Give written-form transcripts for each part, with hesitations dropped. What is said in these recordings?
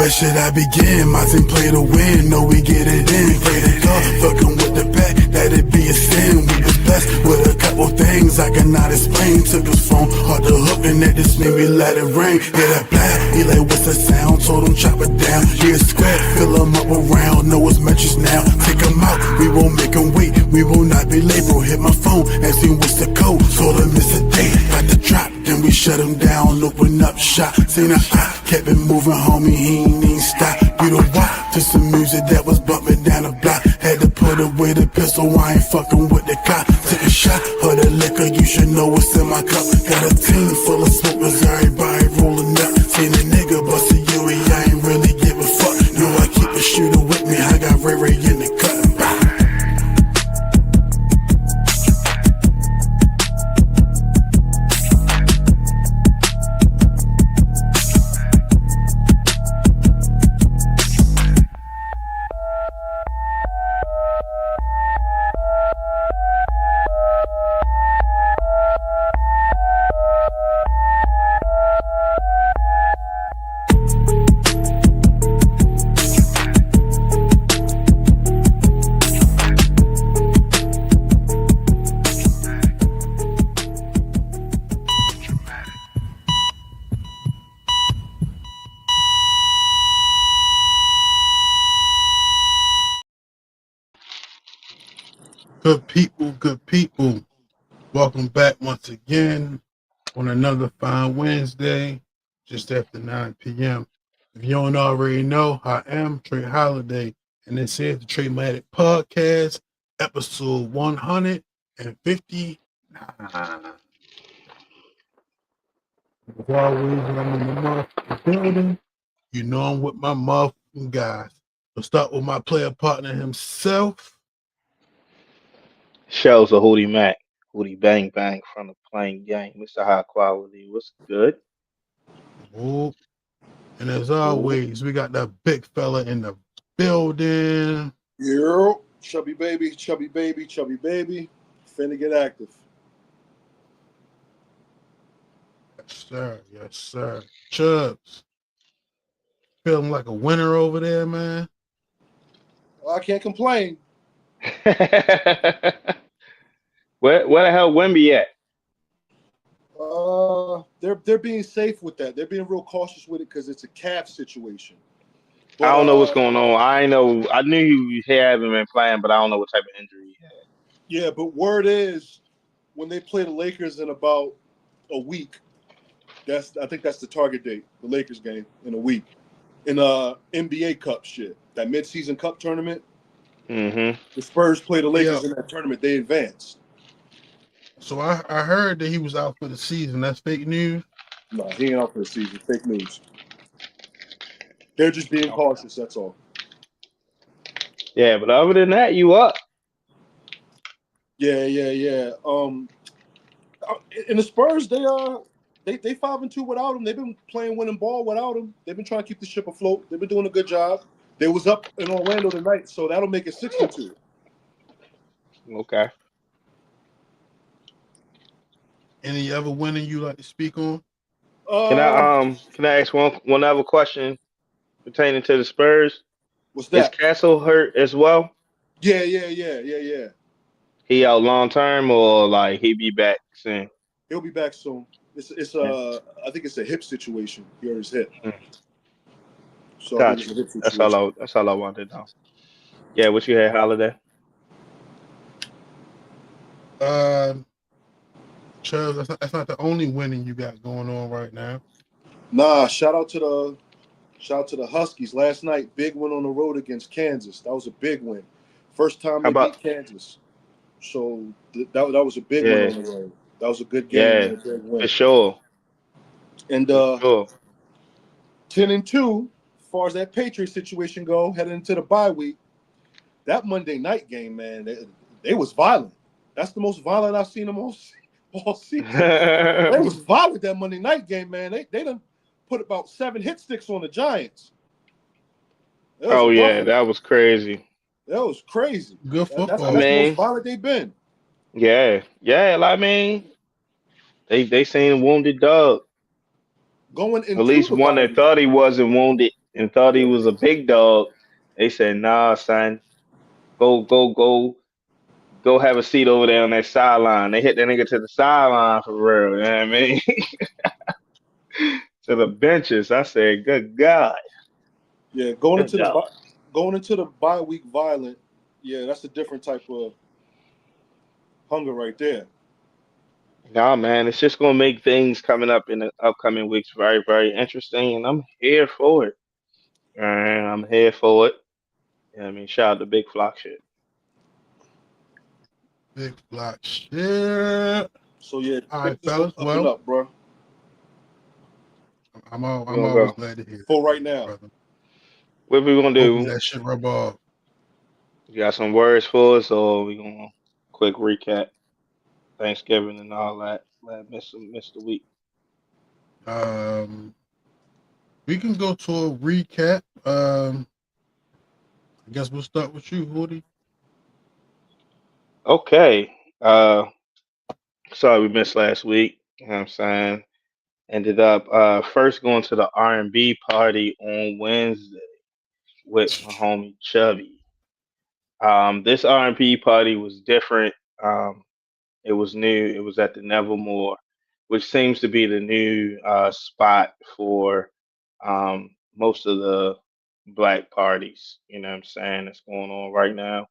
where should I begin? My team play to win, no we get it in. Play the club, fucking with the pack, that'd be a sin. We was blessed with a couple things I cannot explain. Took his phone, hard to hook, and that just made me let it rain. Hear that blast, he like what's the sound? Told him chop it down. He a square, fill him up around, know his metrics now. Take him out, we won't make him wait. We will not be late, bro. Hit my phone, ask him what's the code. Told him it's a date, got the drop. Then we shut him down, open up shop. Seen a kept it moving, homie, he ain't even stop. You know why? To some music that was bumping down the block. Had to put away the pistol, I ain't fucking with the cop. Took a shot of the liquor, you should know what's in my cup. Got a team full of smokers, everybody rolling up. Seen a nigga bust a UE, I ain't really give a fuck. Know I keep a shooter with me, I got Ray Ray in the cut. Good people. Welcome back once again on another fine Wednesday, just after 9 p.m. If you don't already know, I am Trey Holiday, and this is the TraMatic Podcast, episode 159. As always, when I'm in the motherfucking building, you know I'm with my motherfucking guys. We'll start with my player partner himself. Shells of Hootie Mac, Hootie Bang Bang from the playing game. Mr. High Quality, what's good? Whoop. And as always, we got that big fella in the building. Yeah, chubby baby. Finna get active. Yes, sir. Chubbs. Feeling like a winner over there, man. Well, I can't complain. Where the hell Wemby at? They're being safe with that. They're being real cautious with it because it's a calf situation. But, I don't know what's going on. I knew he hadn't been playing, but I don't know what type of injury he had. Yeah, but word is when they play the Lakers in about a week, I think that's the target date, the Lakers game in a week. In NBA Cup shit, that mid-season cup tournament. Mm-hmm. The Spurs play the Lakers in that tournament. They advanced. So I heard that he was out for the season. That's fake news? No, he ain't out for the season. Fake news. They're just being cautious, that's all. Yeah, but other than that, you up. Yeah. And the Spurs, they 5-2 without him. They've been playing winning ball without him. They've been trying to keep the ship afloat. They've been doing a good job. They was up in Orlando tonight, so that'll make it 6-2. Okay. Any other winning you like to speak on? Can I ask one other question pertaining to the Spurs? What's that? Is Castle hurt as well? Yeah. He out long term or like he be back soon? He'll be back soon. I think it's a hip situation. He hurt his hip. So gotcha. That's all I wanted to know. Yeah, what you had, Holiday? Chubbs, that's not the only winning you got going on right now. Nah, shout out to the Huskies last night. Big win on the road against Kansas. That was a big win. First time they beat Kansas. So that was a big win on the road. That was a good game. Yeah, and a big win. for sure. And 10-2, as far as that Patriots situation go, heading into the bye week. That Monday night game, man, they was violent. That's the most violent I've seen them all season. They was violent that Monday night game, man. They done put about 7 hit sticks on the Giants. That was crazy. That was crazy. Good football. That's the most violent they've been. Yeah. I mean, they seen a wounded dog. Going into at least one that thought he wasn't wounded. and thought he Yeah. was a big dog. They said, "Nah, son, go have a seat over there on that sideline." They hit that nigga to the sideline for real. You know what I mean? To the benches. I said, "Good God, Yeah, good dog." going into the bye week violent, yeah, that's a different type of hunger right there. Nah, man, it's just gonna make things coming up in the upcoming weeks very, very interesting, and I'm here for it. And I'm here for it. Yeah, I mean, shout out to Big Flock shit. Big block shit. So yeah, All right, Panthers gonna fellas. tough it Well, up, bro. We I'm gonna always go. glad to hear that For right from you, now. brother. What we gonna Hopefully do? that shit rub off. You got some words for us, or we gonna quick recap Thanksgiving and all that? Let miss the week. Um, we can go to a recap. I guess we'll start with you, Hoodie. Okay. Sorry we missed last week. You know what I'm saying? Ended up first going to the R&B party on Wednesday with my homie Chubby. This R&B party was different. Um, it was new. It was at the Nevermore, which seems to be the new spot for most of the black parties. You know what I'm saying? That's going on right now.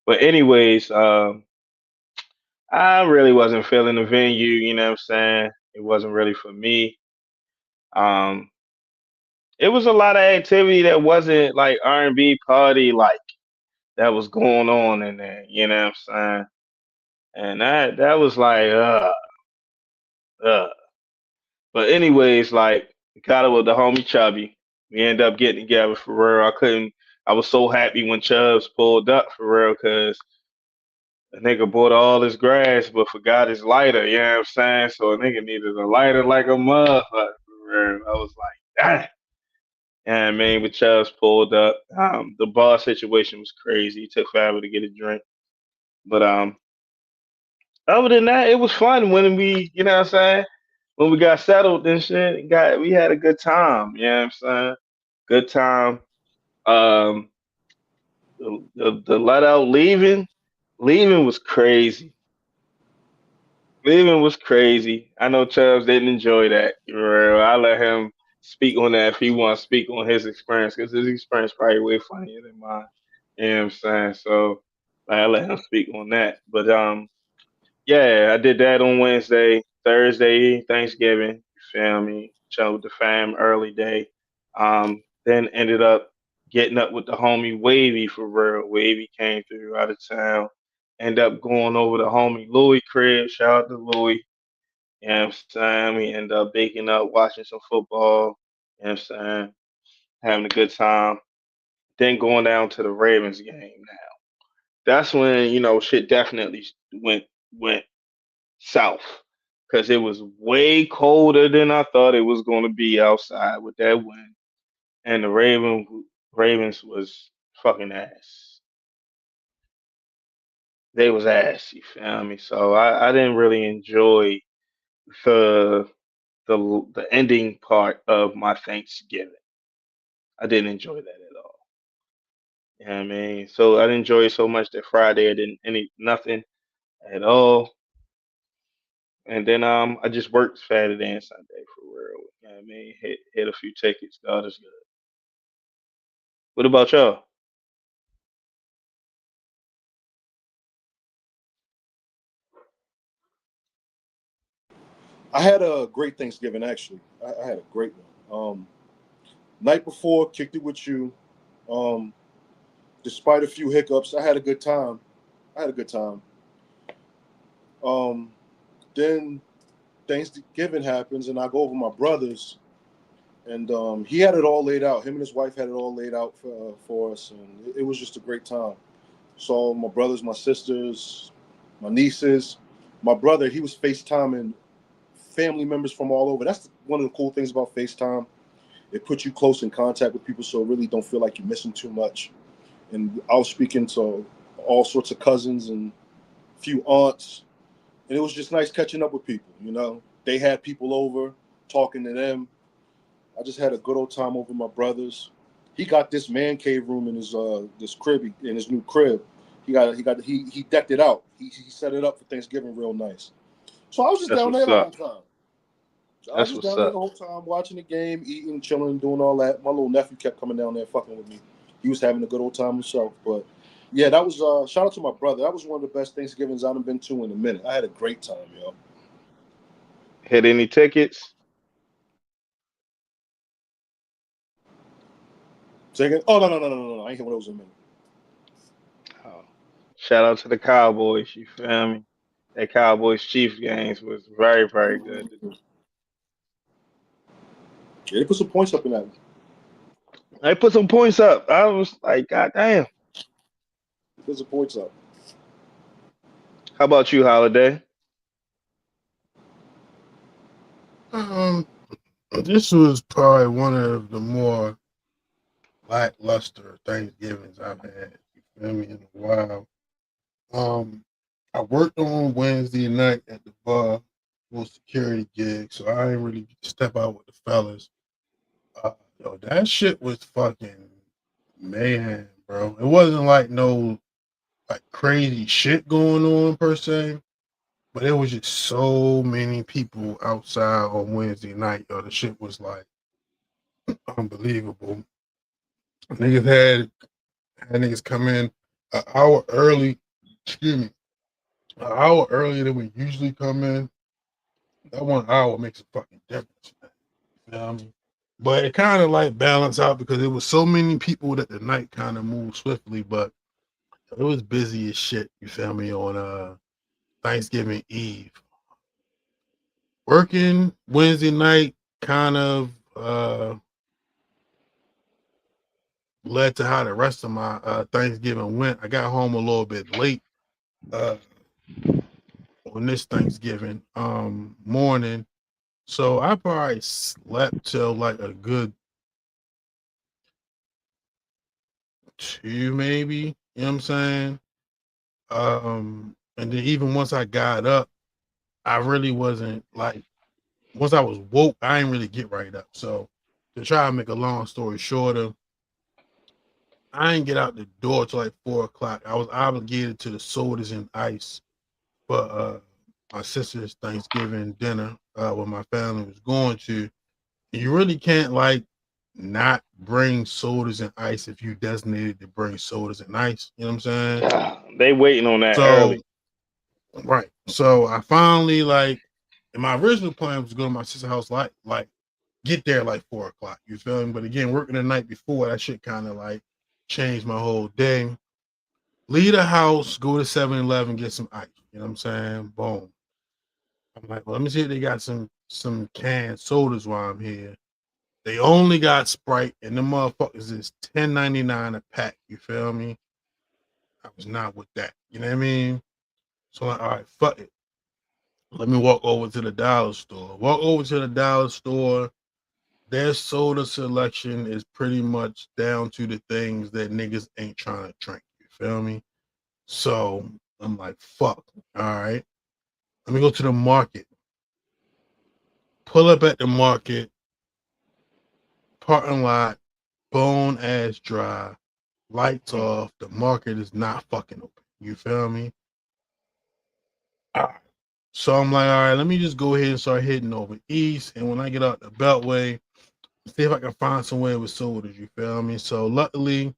But anyways, I really wasn't feeling the venue. You know what I'm saying? It wasn't really for me. Um, it was a lot of activity that wasn't like R&B party like that was going on in there. You know what I'm saying? And that was like uh. But anyways, like got it with the homie Chubby. We ended up getting together for real. I couldn't. I was so happy when Chubbs pulled up for real because a nigga bought all his grass but forgot his lighter. You know what I'm saying? So a nigga needed a lighter like a motherfucker for real. I was like, damn. Yeah, I mean, but Chubbs pulled up. The bar situation was crazy. It took forever to get a drink. But other than that, it was fun when you know what I'm saying? When we got settled and shit, we had a good time. You know what I'm saying? Good time. Um, the let out leaving was crazy. Leaving was crazy. I know Chubbs didn't enjoy that. I let him speak on that if he wants to speak on his experience because his experience probably way funnier than mine. You know what I'm saying? So like, I let him speak on that. But yeah, I did that on Wednesday, Thursday, Thanksgiving. You feel me? Chilling with the fam early day. Then ended up getting up with the homie Wavy for real. Wavy came through out of town. End up going over to homie Louis crib. Shout out to Louis. You know what I'm saying? We end up baking up, watching some football. You know what I'm saying? Having a good time. Then going down to the Ravens game now. That's when, shit definitely went south because it was way colder than I thought it was going to be outside with that wind, and the Ravens was fucking ass. They was ass. You feel me? So I didn't really enjoy the the ending part of my Thanksgiving. I didn't enjoy that at all. You know what I mean? So I didn't enjoy it so much that Friday I didn't any nothing at all. And then I just worked Saturday and Sunday for real. You know what I mean? Hit a few tickets. God is good. What about y'all? I had a great Thanksgiving actually. I had a great one. Night before, kicked it with you. Um, Despite a few hiccups, I had a good time. I had a good time. Um, then Thanksgiving happens, and I go over my brother's, and he had it all laid out. Him and his wife had it all laid out for us, and it was just a great time. Saw my brothers, my sisters, my nieces. My brother, he was FaceTiming family members from all over. That's one of the cool things about FaceTime. It puts you close in contact with people, so it really don't feel like you're missing too much. And I was speaking to all sorts of cousins and a few aunts, and it was just nice catching up with people. They had people over, talking to them. I just had a good old time over my brothers. He got this man cave room in his this crib in his new crib. He decked it out. He set it up for Thanksgiving real nice. So I was just That's down there what's the whole up. time. So I was That's just what's down there up. the whole time watching the game, eating, chilling, doing all that. My little nephew kept coming down there fucking with me. He was having a good old time himself. But yeah, that was shout out to my brother. That was one of the best Thanksgivings I've been to in a minute. I had a great time, yo. Hit any tickets? Second, oh no! I ain't hear what it was in a minute. Oh. Shout out to the Cowboys. You feel me? That Cowboys Chiefs games was very, very good. Yeah, they put some points up in that. They put some points up. I was like, God damn. They put some points up. How about you, Holiday? Um, this was probably one of the more lackluster Thanksgivings I've had. You feel me? In a while. I worked on Wednesday night at the bar, little security gig, so I didn't really step out with the fellas. Yo, that shit was fucking mayhem, bro. It wasn't like no like crazy shit going on per se, but it was just so many people outside on Wednesday night. Yo, the shit was like unbelievable. Niggas had niggas come in an hour early. Excuse me, an hour earlier than we usually come in. That 1 hour makes a fucking difference, man. You know what I mean? But it kind of like balanced out because there was so many people that the night kind of moved swiftly, but it was busy as shit, you feel me, on Thanksgiving Eve. Working Wednesday night kind of led to how the rest of my Thanksgiving went. I got home a little bit late uh, on this Thanksgiving morning. So I probably slept till like a good 2, maybe. You know what I'm saying? And then even once I got up, I really wasn't like once I was woke, I didn't really get right up. So to try to make a long story shorter, I didn't get out the door till like 4 o'clock. I was obligated to the sodas and ice for my sister's Thanksgiving dinner where my family was going to. You really can't like not bring sodas and ice if you designated to bring sodas and ice. You know what I'm saying? They waiting on that So early. right. So I finally like, and my original plan was to go to my sister's house like get there like 4 o'clock. You feel me? But again, working the night before, that shit kind of like changed my whole day. Leave the house, go to 7-Eleven, get some ice. You know what I'm saying? Boom. I'm like, well, let me see if they got some canned sodas while I'm here. They only got Sprite, and the motherfuckers is $10.99 a pack. You feel me? I was not with that. You know what I mean? So like, all right, fuck it. Let me walk over to the dollar store. Walk over to the dollar store. Their soda selection is pretty much down to the things that niggas ain't trying to drink. You feel me? So I'm like, fuck. All right. Let me go to the market. Pull up at the market, parking lot, bone ass dry, lights Mm. off. The market is not fucking open. You feel me? All right. So I'm like, all right, let me just go ahead and start heading over east. And when I get out the Beltway, see if I can find somewhere with sodas. You feel me? So luckily,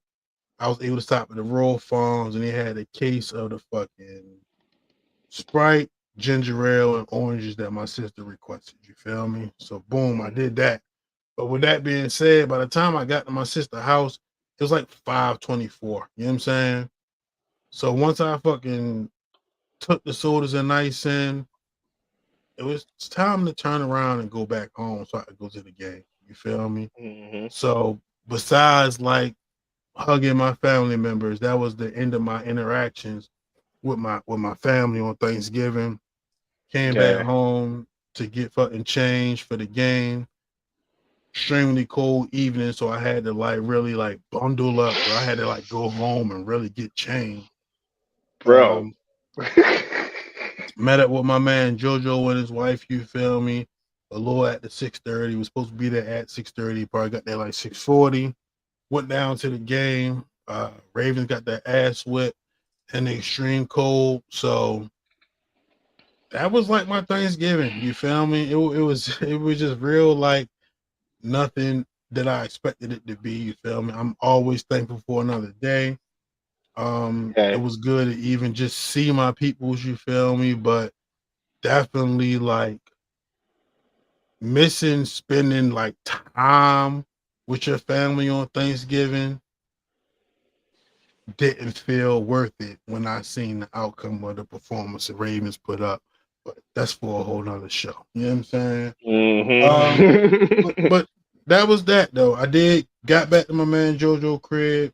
I was able to stop at the Royal Farms, and they had a case of the fucking Sprite, ginger ale, and oranges that my sister requested. You feel me? So boom, I did that. But with that being said, by the time I got to my sister's house, it was like 5:24. You know what I'm saying? So once I fucking took the sodas and ice in, it was time to turn around and go back home so I could go to the game. You feel me? Mm-hmm. So besides like hugging my family members, that was the end of my interactions with my family on Thanksgiving. Came back Yeah, home to get fucking change for the game. Extremely cold evening, so I had to like really like bundle up, bro. I had to like go home and really get changed. bro. Met up with my man Jojo and his wife. You feel me? A little at the 6:30. Was supposed to be there at 6:30. Probably got there like 6:40. Went down to the game. Ravens got their ass whipped in the extreme cold. So that was like my Thanksgiving. You feel me? It was just real like nothing that I expected it to be. You feel me? I'm always thankful for another day. It Okay. was good to even just see my peoples. You feel me? But definitely like missing spending like time with your family on Thanksgiving didn't feel worth it when I seen the outcome of the performance the Ravens put up. But that's for a whole nother show. You know what I'm saying? Mm-hmm. But that was that though. I did got back to my man JoJo crib.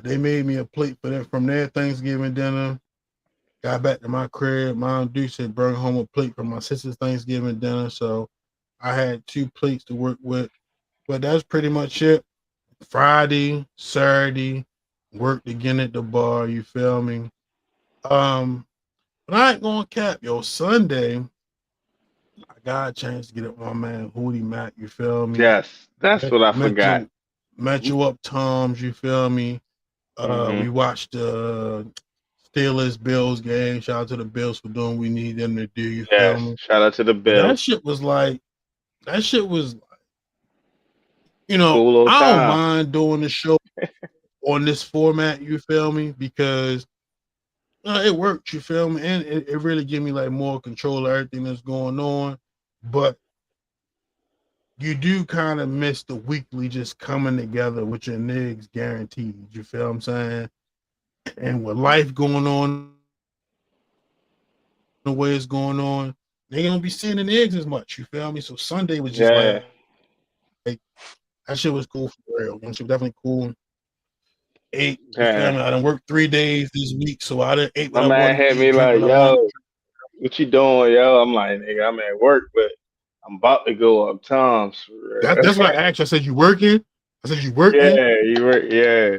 They made me a plate for that from their Thanksgiving dinner. Got back to my crib. Mom Duke said bring home a plate from my sister's Thanksgiving dinner. So I had 2 plates to work with. But that's pretty much it. Friday, Saturday, worked again at the bar, you feel me? But I ain't gonna cap, yo. Sunday, I got a chance to get up with my man Hootie Mac, you feel me? Yes, that's what I Met forgot. you up Tom's, you feel me? Hmm. We watched the Steelers Bills game. Shout out to the Bills for doing what we need them to do, you feel Yes, me? shout out to the But Bills. that shit was, Cool little I don't time. mind doing the show on this format, you feel me? Because it worked, you feel me? And it really give me like more control of everything that's going on. But you do kind of miss the weekly just coming together with your niggas guaranteed. You feel what I'm saying? And with life going on the way it's going on, they don't be seeing the niggas as much. You feel me? So Sunday was just Yeah, like that shit was cool for real. That shit was definitely cool. Ate, you feel yeah. me? I done worked 3 days this week, so I done ate My what I man wanted to had eat, me drink like, what I wanted. yo, what you doing, yo? I'm like, nigga, I'm at work, but I'm about to go up Tom's. For That's real. what I asked you. I said, you working? I said, you working? Yeah, you were. Yeah,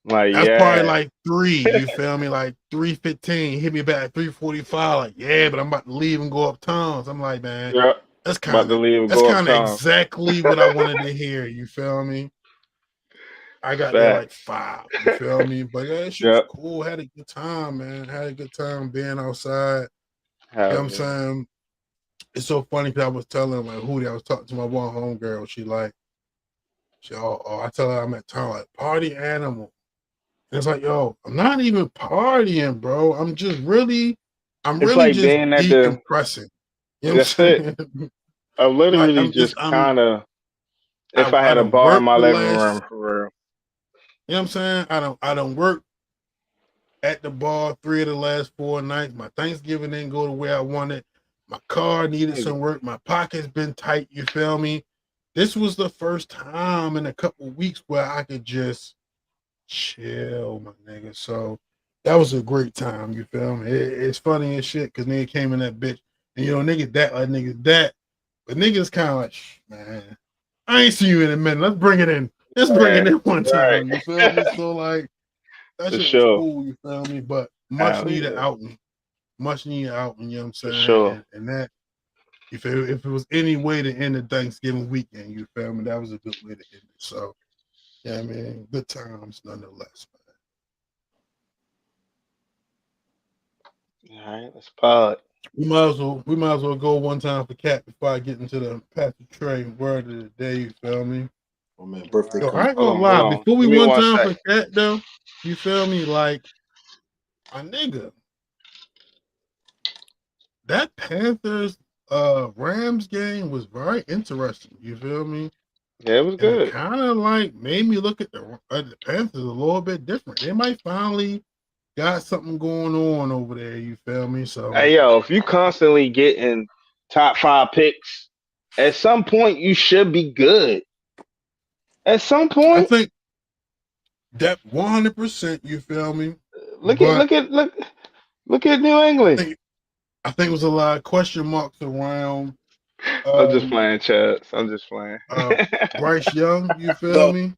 I'm like, That's probably yeah, like 3, you feel me? Like 3:15. Hit me back at 3:45. Like, yeah, but I'm about to leave and go uptowns. I'm like, man, yeah. that's About kind to of leave and that's go up kind of Tom's. exactly what I wanted to hear. You feel me? I got there like Facts. 5. You feel me? But yeah, that shit was Yep. cool. Had a good time, man. Had a good time being outside. You know Hell what I'm yeah. saying? It's so funny because I was telling like Hootie, I was talking to my one homegirl. I tell her I'm at town like party animal. And it's like, yo, I'm not even partying, bro. I'm It's really like just being at the. decompressing. You know what That's I'm it. saying? I Like literally just kind of. If I I had a don't bar in work my the living last, room, for real. you know what I'm saying? I don't work at the bar 3 of the last 4 nights. My Thanksgiving didn't go the way I wanted. My car needed some work. My pocket's been tight. You feel me? This was the first time in a couple weeks where I could just chill, my nigga. So that was a great time. You feel me? It's funny as shit because nigga came in that bitch. And niggas that like niggas that. But niggas kind of like, man, I ain't seen you in a minute. Let's bring it in. Let's bring it Yeah, in one right. time. You feel me? So like that For shit was sure. cool, you feel me? But much Hell needed yeah. outing. Much needed outing, you know what I'm For saying? sure. And that if it was any way to end the Thanksgiving weekend, you feel me? That was a good way to end it. So yeah, I mean, good times nonetheless, man. All right, let's pod. We might as well go one time for Cat before I get into the Pastor Trey word of the day. You feel me? Oh man, All birthday right. Yo, coming. I ain't Hold gonna on, hold lie. on. Before we Give me one one time for second. Cat though, you feel me? Like my nigga, that Panthers Rams game was very interesting. You feel me? Yeah, it was And it good. kind of like made me look at the Panthers a little bit different. They might finally got something going on over there. You feel me? So Hey, yo, if you constantly getting top 5 picks, at some point you should be good. At some I point, think that 100%. You feel me? look at But look at look look at New I England. think I think it was a lot of question marks around I'm just um playing, Chubbs. I'm just playing. uh Bryce Young. You feel No, me?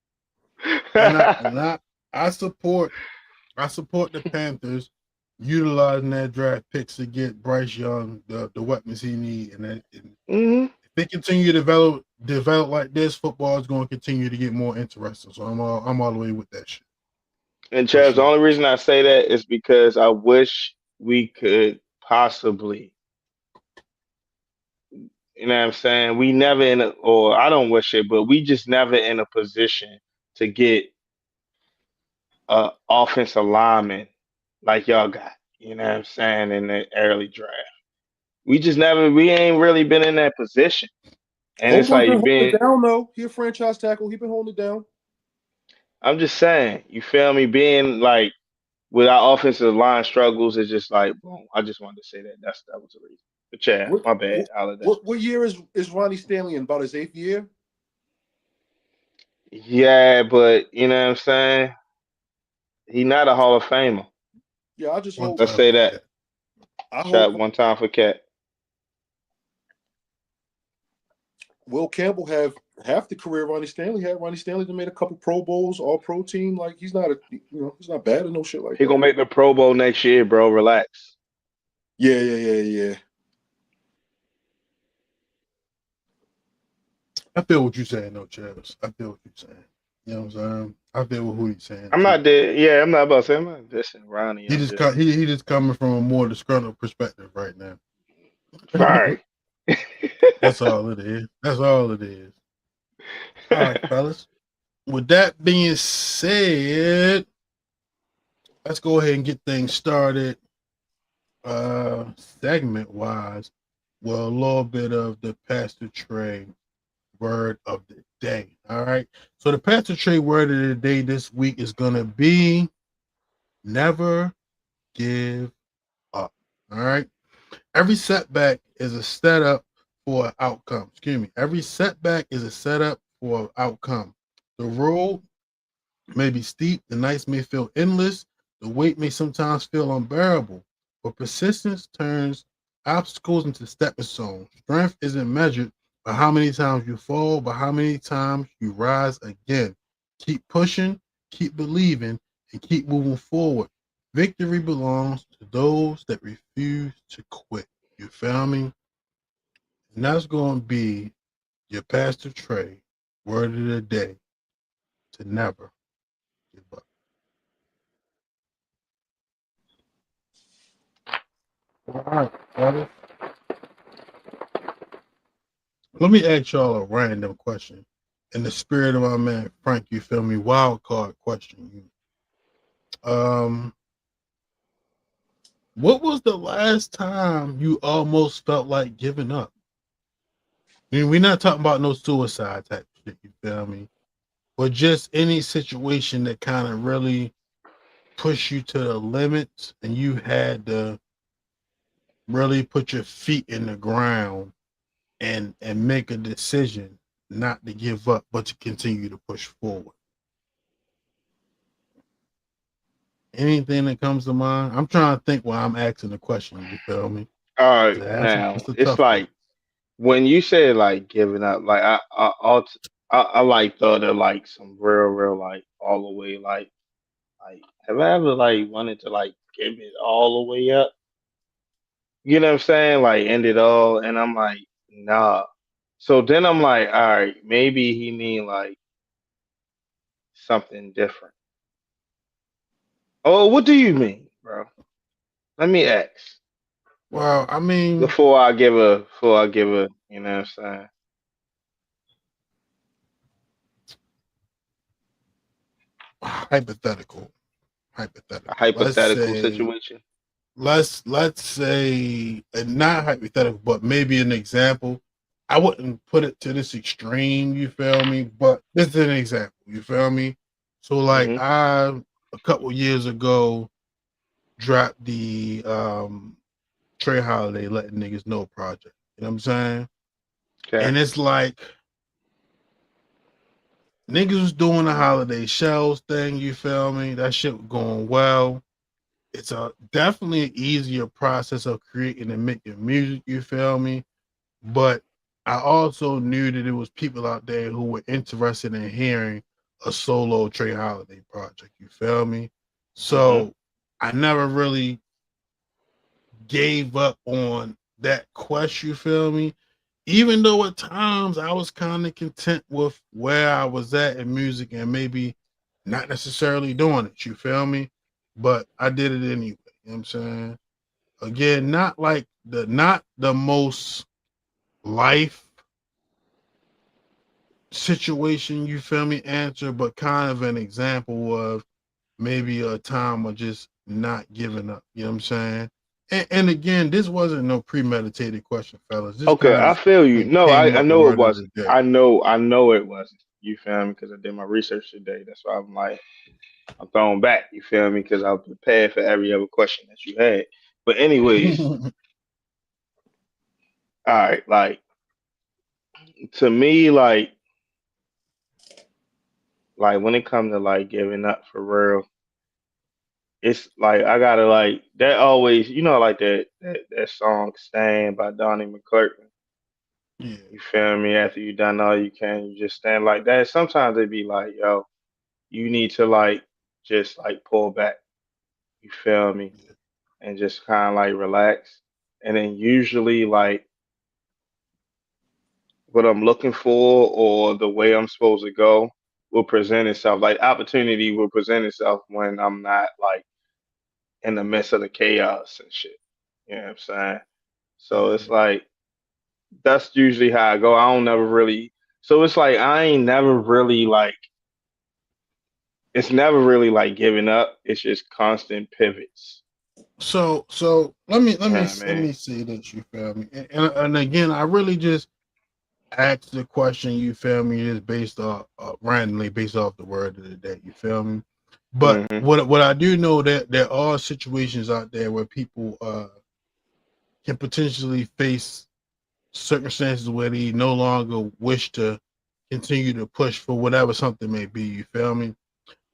And I support the Panthers utilizing that draft picks to get Bryce Young the weapons he need, and Hmm. if they continue to develop develop like this, football is going to continue to get more interesting. So I'm all the way with that shit. And For Chaz, the sure. only reason I say that is because I wish we could possibly, you know what I'm saying? We never in a, or I don't wish it, but we just never in a position to get a offensive lineman like y'all got. You know what I'm saying, in the early draft. We ain't really been in that position. And it's Holman's been like holding being, it down though. He a franchise tackle. He been holding it down. I'm just saying, you feel me? Being like with our offensive line struggles, it's just like, boom. I just wanted to say that. That was the reason. But Chad, What my bad. All of that. what year is Ronnie Stanley in? About his 8th year? Yeah, but you know what I'm saying? He not a Hall of Famer. Yeah, I just One hope Let's time say for that. Cat. I Shot hope one time for Cat. Will Campbell have half the career Ronnie Stanley had. Ronnie Stanley done made a couple Pro Bowls, All Pro team. Like he's not he's not bad or no shit like He that. gonna make the Pro Bowl next year, bro. Relax. Yeah. I feel what you're saying, though, Travis. I feel what you're saying. You know what I'm saying? I feel who he's saying I'm too. not there. Yeah, I'm not about to say I'm not dissing Ronnie. He I'm just just he just coming from a more disgruntled perspective right now. sorry. That's all it is. That's all it is. All right, fellas. With that being said, let's go ahead and get things started. Segment wise, well, a little bit of the Pastor Trey word of the day. All right. So the Pastor Trey word of the day this week is gonna be never give up. All right. Every setback is a setup for an outcome. Excuse me. Every setback is a setup for an outcome. The road may be steep, the nights may feel endless, the weight may sometimes feel unbearable, but persistence turns obstacles into stepping stones. Strength isn't measured by how many times you fall, but how many times you rise again. Keep pushing, keep believing, and keep moving forward. Victory belongs to those that refuse to quit. You feel me? And that's going to be your Pastor Trey word of the day to never give up. All right, brother. Let me ask y'all a random question. In the spirit of my man Frank, you feel me? Wild card question. What was the last time you almost felt like giving up? I mean, we're not talking about no suicide type shit, you feel me? But just any situation that kind of really pushed you to the limits and you had to really put your feet in the ground and make a decision not to give up, but to continue to push forward. Anything that comes to mind? I'm trying to think while I'm asking the question. You feel me? All right, That's now a it's tough one. like when you say like giving up, like I like thought of like some real like all the way like have I ever like wanted to like give it all the way up? You know what I'm saying? Like end it all, and I'm like nah. So then I'm like, all right, maybe he mean like something different. Oh, what do you mean, bro? Let me ask Well, I mean, before I give a, you know what I'm saying? hypothetical. A Hypothetical. hypothetical situation. Let's say not hypothetical, but maybe an example. I wouldn't put it to this extreme, you feel me? But this is an example, you feel me? So like Hmm. I a couple years ago dropped the Trey Holiday letting niggas know project. You know what I'm saying? Okay. And it's like niggas was doing the holiday shells thing, you feel me? That shit was going well. It's a definitely an easier process of creating and making music, you feel me? But I also knew that there was people out there who were interested in hearing a solo Trey Holiday project, you feel me? Hmm. So I never really gave up on that quest, you feel me? even though at times I was kind of content with where I was at in music and maybe not necessarily doing it, you feel me? But I did it anyway. You know what I'm saying? Again, not the most life situation, you feel me, answer, but kind of an example of maybe a time of just not giving up. You know what I'm saying? And again, this wasn't no premeditated question, fellas. This Okay, kind of I just feel you. No, came I up the know it word of the wasn't. day. I know it wasn't. You feel me? Because I did my research today. That's why I'm like, I'm throwing back. You feel me? Because I was prepared for every other question that you had. But anyways, all right. Like to me, like when it comes to like giving up for real, it's like I gotta like that always. You know, like that song "Stand" by Donnie McClurkin. Yeah, You feel me? After you done all you can, you just stand like that. Sometimes they be like, yo, you need to like just like pull back. You feel me? yeah. And just kind of like relax. And then usually like what I'm looking for or the way I'm supposed to go will present itself. Like opportunity will present itself when I'm not like in the midst of the chaos and shit. You know what I'm saying? So it's Yeah. like that's usually how I go. I don't never really. So it's like I ain't never really like. It's never really like giving up. It's just constant pivots. So let me let You know me what I let mean? me say this. You feel me? And again, I really just asked the question. You feel me? Just based off randomly based off the word of the day. You feel me? But Hmm. what I do know that there are situations out there where people can potentially face circumstances where they no longer wish to continue to push for whatever something may be. You feel me?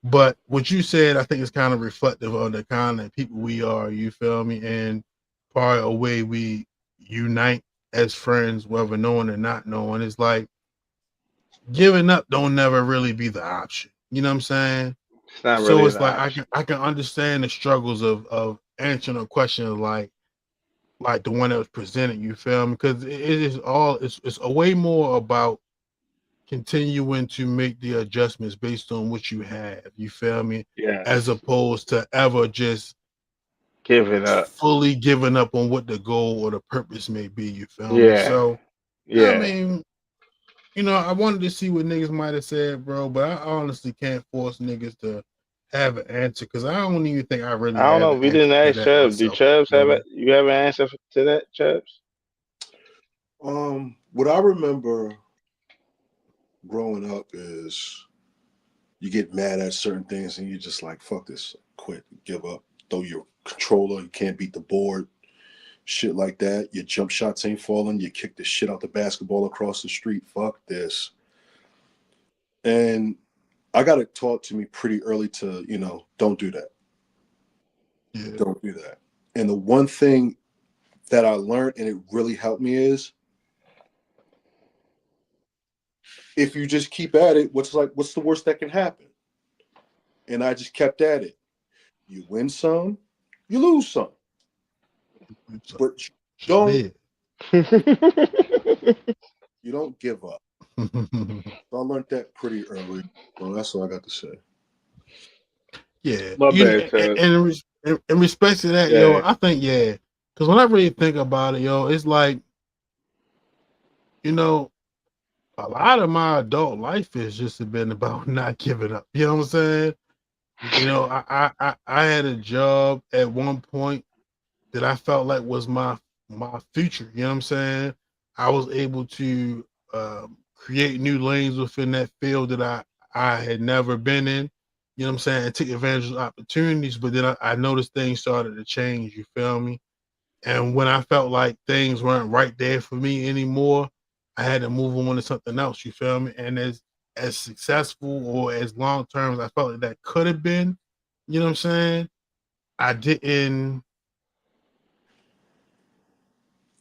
But what you said, I think, is kind of reflective of the kind of people we are. You feel me? And part of the way we unite as friends, whether knowing or not knowing, is like giving up. Don't never really be the option. You know what I'm saying? It's not So really it's the like option. I can understand the struggles of answering a question like the one that was presented. You feel me? Because it is all it's a way more about continuing to make the adjustments based on what you have. You feel me? As Yes. opposed to ever just Give it up. fully giving up on what the goal or the purpose may be. You feel me? Yeah. So I Yeah. mean, I wanted to see what niggas might have said, bro, but I honestly can't force niggas to have an answer because I don't even think I really I don't have know. an We answer didn't to ask that Chubbs. Do myself. You Chubbs feel have it? me? You have an answer to that, Chubbs? What I remember growing up is you get mad at certain things and you just like, fuck this, quit, give up, throw your controller, you can't beat the board, shit like that. Your jump shots ain't falling, you kick the shit out the basketball across the street, fuck this. And I got it taught to me pretty early to, don't do that. Yeah. Don't do that. And the one thing that I learned and it really helped me is if you just keep at it, what's the worst that can happen? And I just kept at it. You win some, you lose some. So, But you sure don't did. you don't give up. So I learned that pretty early. So that's all I got to say. Yeah, My bad, Chubbs. in respect to that, yo, Yeah. I think yeah, because when I really think about it, yo, it's like you know, a lot of my adult life has just been about not giving up. You know what I'm saying? I had a job at one point that I felt like was my future. You know what I'm saying? I was able to create new lanes within that field that I had never been in. You know what I'm saying? And take advantage of opportunities, but then I noticed things started to change. You feel me? And when I felt like things weren't right there for me anymore, I had to move on to something else. You feel me? And as successful or as long term as I felt like that could have been, you know what I'm saying? I didn't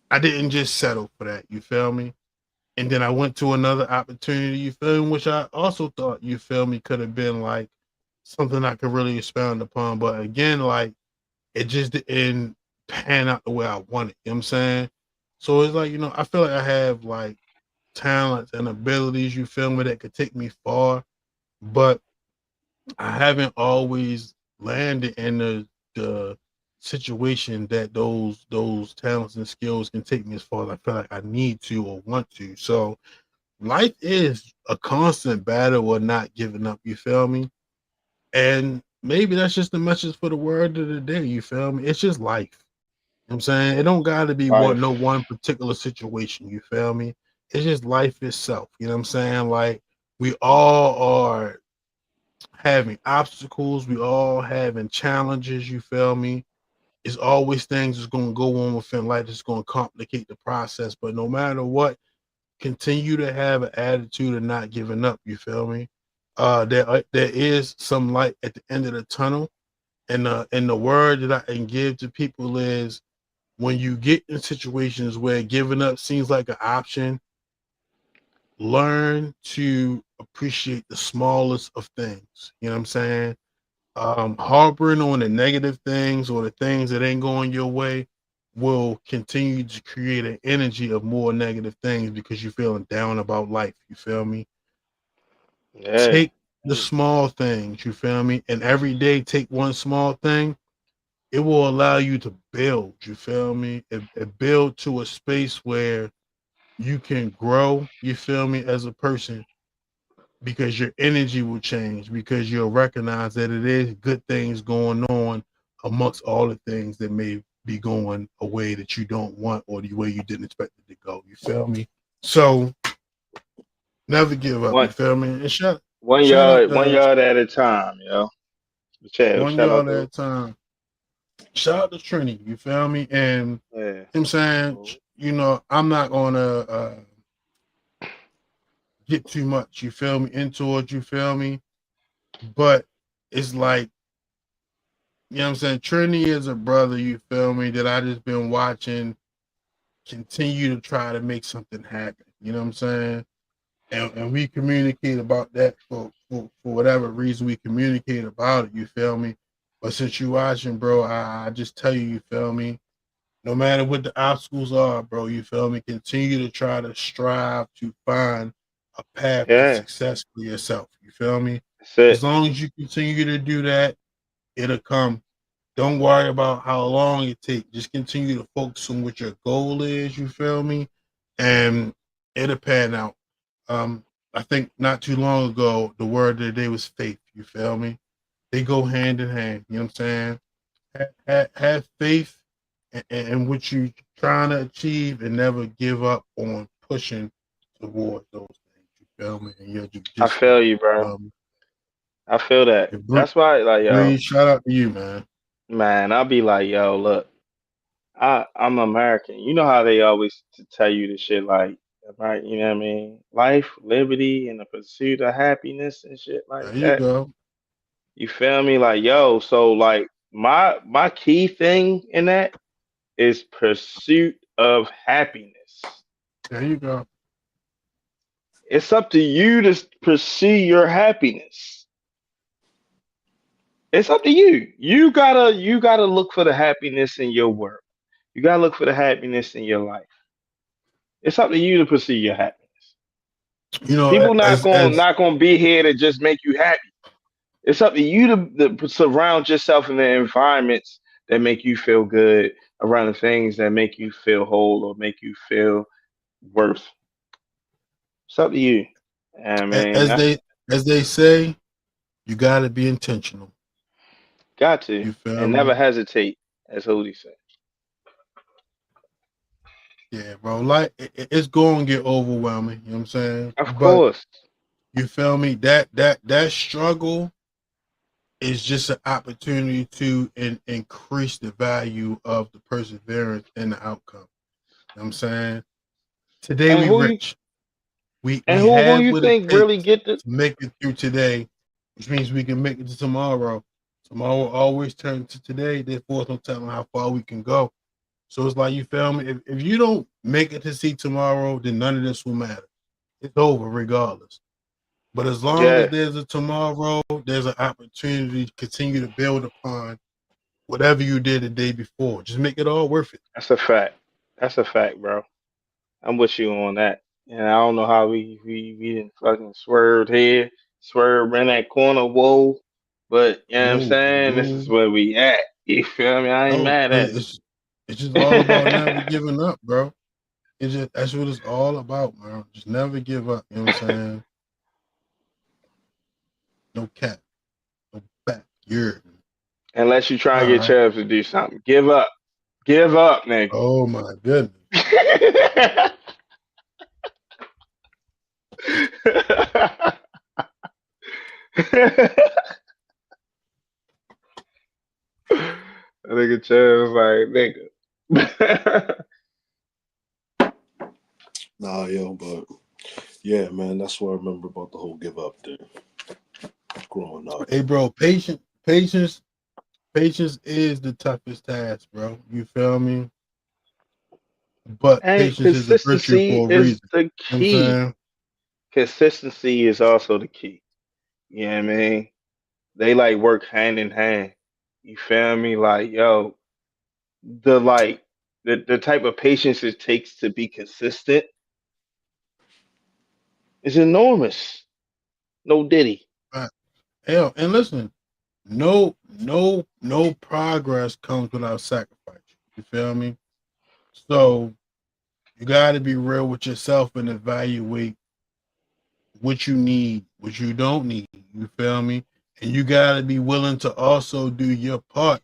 I didn't just settle for that. You feel me? And then I went to another opportunity, you feel me, which I also thought, you feel me, could have been like something I could really expound upon. But again, like it just didn't pan out the way I wanted. You know what I'm saying? So it's like, I feel like I have like talents and abilities, you feel me, that could take me far, but I haven't always landed in the situation that those talents and skills can take me as far as I feel like I need to or want to. So life is a constant battle of not giving up, you feel me? And maybe that's just the message for the word of the day, you feel me? It's just life. You know what I'm saying? It don't gotta be Life. one particular situation, you feel me? It's just life itself. You know what I'm saying? Like we all are having obstacles, we all having challenges, you feel me? It's always things that's gonna go on within life that's gonna complicate the process. But no matter what, continue to have an attitude of not giving up, you feel me? There is some light at the end of the tunnel. And the word that I can give to people is when you get in situations where giving up seems like an option, learn to appreciate the smallest of things. You know what I'm saying? Harboring on the negative things or the things that ain't going your way will continue to create an energy of more negative things because you're feeling down about life. You feel me? Yeah. Take the small things, you feel me? And every day take one small thing. It will allow you to build, you feel me? It build to a space where you can grow, you feel me, as a person because your energy will change because you'll recognize that it is good things going on amongst all the things that may be going a way that you don't want or the way you didn't expect it to go. You feel me? So never give up. You One feel me? And one shout out yard one to yard at a time, yo. one Shout out yard at to a time. Shout out to Trini. You feel me? And yeah. him saying, I'm not gonna get too much. You feel me? Into it. You feel me? But it's like, you know what I'm saying? Trini is a brother, you feel me, that I just been watching continue to try to make something happen. You know what I'm saying? And we communicate about that for whatever reason we communicate about it, you feel me? But since you watching, bro, I just tell you, you feel me? No matter what the obstacles are, bro, you feel me? Continue to try to strive to find a path to Yeah. success for yourself. You feel me? That's As it. long as you continue to do that, it'll come. Don't worry about how long it takes. Just continue to focus on what your goal is, you feel me? And it'll pan out. I think not too long ago, the word of the day was faith, you feel me? They go hand in hand, you know what I'm saying? Have faith in what you're trying to achieve and never give up on pushing towards those things, you feel me? And you'll do I just fine, feel you, you bro. feel me? I feel that. And That's why, like, yo, Breeze, shout out to you, man. man, I'll be like, yo, look, I'm American. You know how they always tell you the shit like, right? You know what I mean? Life, liberty, and the pursuit of happiness and shit like There you that. go. You feel me? Like, yo, so like my key thing in that is pursuit of happiness. There you go. It's up to you to pursue your happiness. It's up to you. You gotta look for the happiness in your work. You gotta look for the happiness in your life. It's up to you to pursue your happiness. You know, People not as going as not going to be here to just make you happy. It's up to you to surround yourself in the environments that make you feel good, around the things that make you feel whole or make you feel worth. It's up to you. I mean, as that's they say, you got to be intentional. got to You feel and never me? hesitate, as Hody said. Yeah, bro. Like it's going to get overwhelming. You know what I'm saying? Of But course, you feel me? That struggle is just an opportunity to increase the value of the perseverance and the outcome. You know what I'm saying? Today and we who you rich. We and we who have you what it think really takes get the to make it through today, which means we can make it to tomorrow. Tomorrow always turns to today. Therefore, no telling how far we can go. So it's like you feel me. If you don't make it to see tomorrow, then none of this will matter. It's over regardless. But as long as yeah? there's a tomorrow, there's an opportunity to continue to build upon whatever you did the day before. Just make it all worth it. That's a fact. That's a fact, bro. I'm with you on that. And I don't know how we didn't fucking swerved here, swerved in that corner, whoa. But you know what I'm saying? This is Whoa. where we at. You feel me? I ain't No, mad at it's just all about never it. giving up, bro. It's just that's what it's all about, man. Just never give up. You know what I'm saying? No cap, no back. You're Unless you try and all get right. Chubbs to do something. Give up. Give up, nigga. Oh my goodness. That nigga Chubbs like, nigga. Nah, yo, but yeah, man, that's what I remember about the whole give up thing growing up. Hey, bro, patience is the toughest task, bro. You feel me? But And patience is a virtue consistency for a is reason. the You know what I'm key. saying? Consistency is also the key. You know what I mean? They like work hand in hand. You feel me? Like, yo, the like the type of patience it takes to be consistent is enormous. No diddy. Right. Hell, and listen, no progress comes without sacrifice. You feel me? So you got to be real with yourself and evaluate what you need, what you don't need. You feel me? And you got to be willing to also do your part.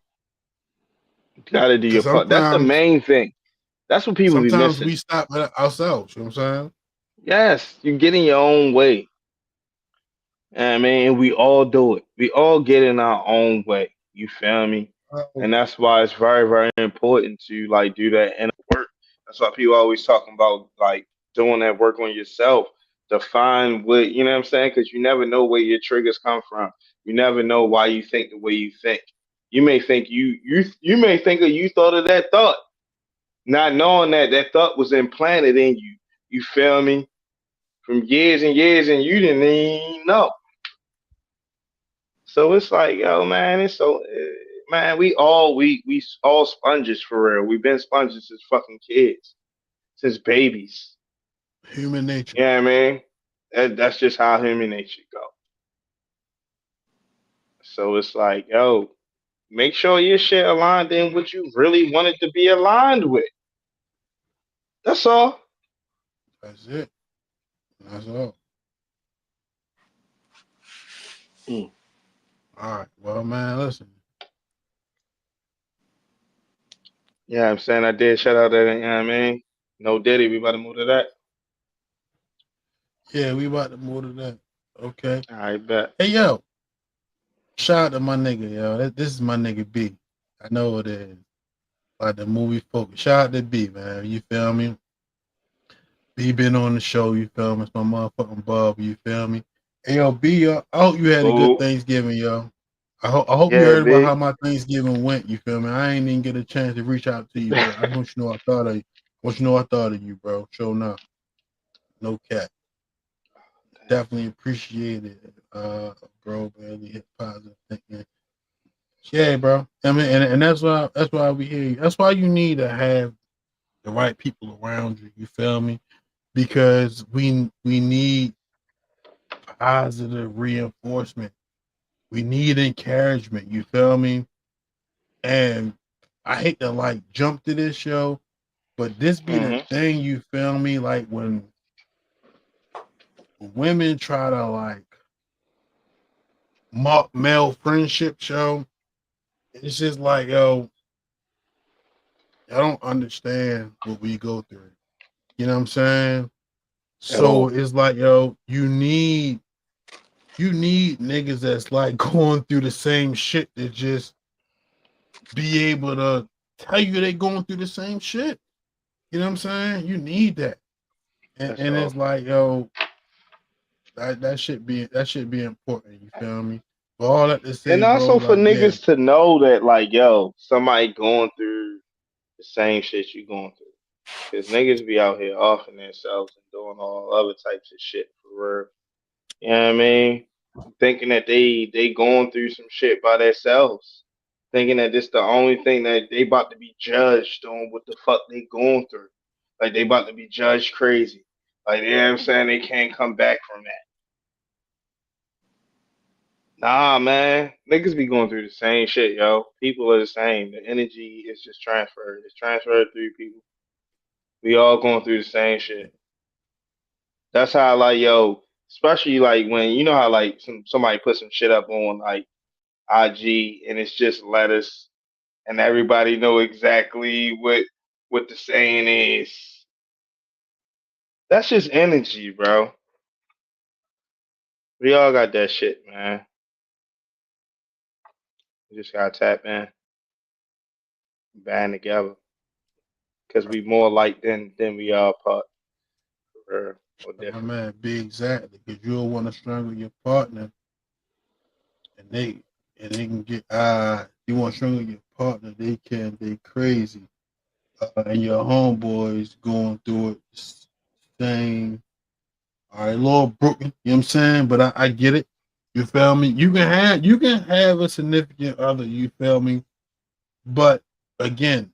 You gotta do your Because part. That's the sometimes, main thing. That's what people be sometimes missing. we stop at ourselves. You know what I'm Yes, you get in your own way. I mean, we all do it. We all get in our own way. You feel me? saying? And that's why it's very, very important to like do that inner work. That's why people always talking about like doing that work on yourself to find what you know what I'm saying? Because you never know where your triggers come from. You never know why you think the way you think. You may think you may think of you thought of that thought, not knowing that that thought was implanted in you. You feel me? From years and years, and you didn't even know. So it's like, yo, man, it's so, man, we all sponges for real. We've been sponges since fucking kids, since babies. Human nature. Yeah, man, that's just how human nature go. So it's like, yo, make sure your shit aligned in what you really wanted to be aligned with. That's all. That's it. That's all. Mm. All right. Well, man, listen. Yeah, I'm saying I did shout out that, you know what I mean? No Diddy, we about to move to that. Yeah, we about to move to that. Okay. All right, bet. Hey, yo. Shout out to my nigga, yo. This is my nigga B. I know it is. Like the movie focus. Shout out to B, man. You feel me? B been on the show, you feel me? It's my motherfucking bub, you feel me? Hey, yo, B, yo, I hope you had a good Boo. Thanksgiving, yo. I hope you Yeah, heard about how B. my Thanksgiving went, you feel me? I ain't even get a chance to reach out to you, but I want you to know I thought of you. I want you to know I thought of you, bro. Show enough. No cap. Definitely appreciate it, bro, man. You hit positive thinking. Yeah, bro. I mean, and that's why we hear you. That's why you need to have the right people around you. You feel me? Because we need positive reinforcement. We need encouragement. You feel me? And I hate to like jump to this show, but this be the Hmm. thing. You feel me? Like when women try to like mock male friendship show, it's just like yo, I don't understand what we go through. You know what I'm saying? At So all. it's like, yo, you need niggas that's like going through the same shit that just be able to tell you they going through the same shit. You know what I'm saying? You need that. And, That's and all. it's like, yo, that should be important. You feel me? But all that to say, And bro, also for like, yeah, niggas to know that, like, yo, somebody going through the same shit you going through. Because niggas be out here offing themselves and doing all other types of shit for real. You know what I mean? Thinking that they going through some shit by themselves. Thinking that this the only thing that they about to be judged on what the fuck they going through. Like they about to be judged crazy. Like you know what I'm saying? They can't come back from that. Nah, man. Niggas be going through the same shit, yo. People are the same. The energy is just transferred. It's transferred through people. We all going through the same shit. That's how like yo, especially like when you know how like somebody put some shit up on like IG and it's just letters and everybody know exactly what the saying is. That's just energy, bro. We all got that shit, man. We just gotta tap in, band together, cause we more alike than we are apart, for real, or My different. man, be exactly because you'll want to strangle your partner, and they can get you want to strangle your partner, they crazy, and your homeboys going through it same. All right, a little broken, you know what I'm saying? But I get it. You feel me? You can have a significant other, you feel me? But again,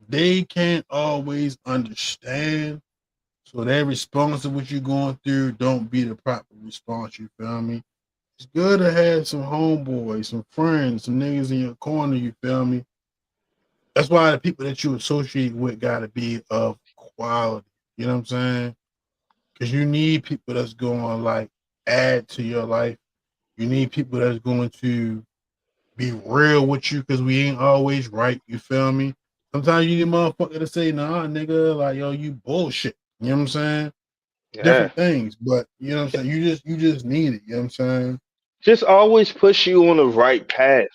they can't always understand. So their response to what you're going through don't be the proper response, you feel me? It's good to have some homeboys, some friends, some niggas in your corner, you feel me? That's why the people that you associate with gotta be of quality. You know what I'm saying? Because you need people that's going to like add to your life. You need people that's going to be real with you because we ain't always right. You feel me? Sometimes you need a motherfucker to say, nah, nigga, like yo, you bullshit. You know what I'm saying? Yeah, Different things, but you know what I'm saying? You just need it, you know what I'm saying? just always push you on the right path.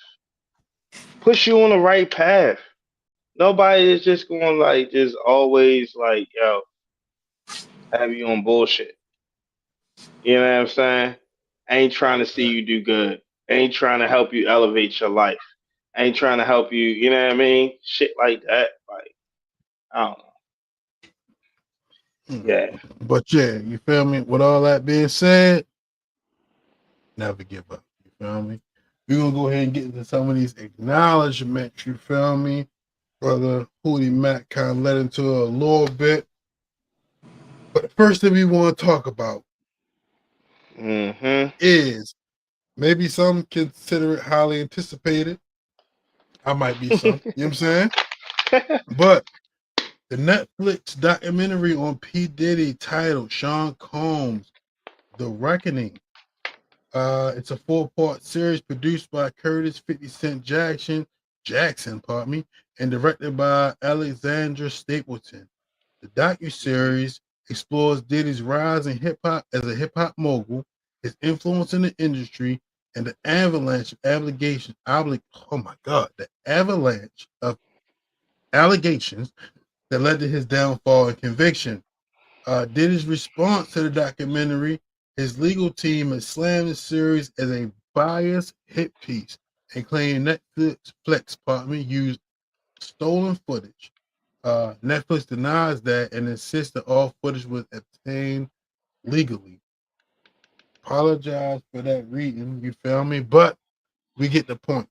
Push you on the right path. Nobody is just going like just always like yo have you on bullshit. You know what I'm saying? Ain't trying to see Right. you do good. Ain't trying to help you elevate your life. Ain't trying to help you. You know what I mean? Shit like that. Like I don't know. Mm. Yeah. But yeah, you feel me? With all that being said, never give up. You feel me? We're gonna go ahead and get into some of these acknowledgments, you feel me? Brother Hootie Mac kind of led into a little bit. But the first thing we want to talk about Mm-hmm. is maybe some consider it highly anticipated. I might be some, you know what I'm saying? But the Netflix documentary on P. Diddy titled Sean Combs, The Reckoning. It's a 4-part series produced by Curtis 50 Cent Jackson, pardon me, and directed by Alexandra Stapleton. The docuseries explores Diddy's rise in hip hop as a hip hop mogul, his influence in the industry, and the avalanche of the avalanche of allegations that led to his downfall and conviction. Diddy's response to the documentary, his legal team has slammed the series as a biased hit piece and claimed Netflix used stolen footage. Netflix denies that and insists that all footage was obtained legally. Apologize for that reading, you feel me? But we get the point.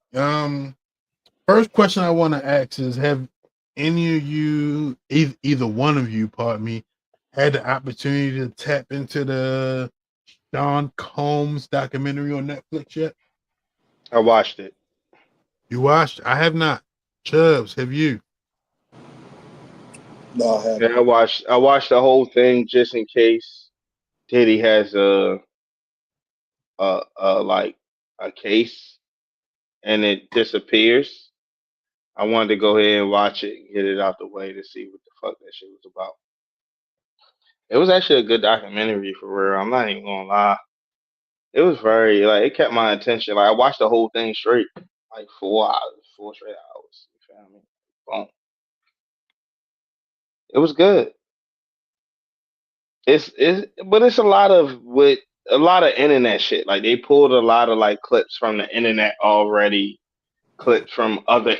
First question I want to ask is: have any of you, either one of you, pardon me, had the opportunity to tap into the Sean Combs documentary on Netflix yet? I watched it. You watched? I have not. Chubbs, have you? No, I Yeah, haven't. I watched the whole thing just in case Diddy has a like a case and it disappears. I wanted to go ahead and watch it and get it out the way to see what the fuck that shit was about. It was actually a good documentary for real. I'm not even gonna lie. It was very like it kept my attention. Like I watched the whole thing straight, like 4 hours, 4 straight hours. You feel me? Boom. It was good. But it's a lot of with a lot of internet shit. Like they pulled a lot of like clips from the internet already, clips from other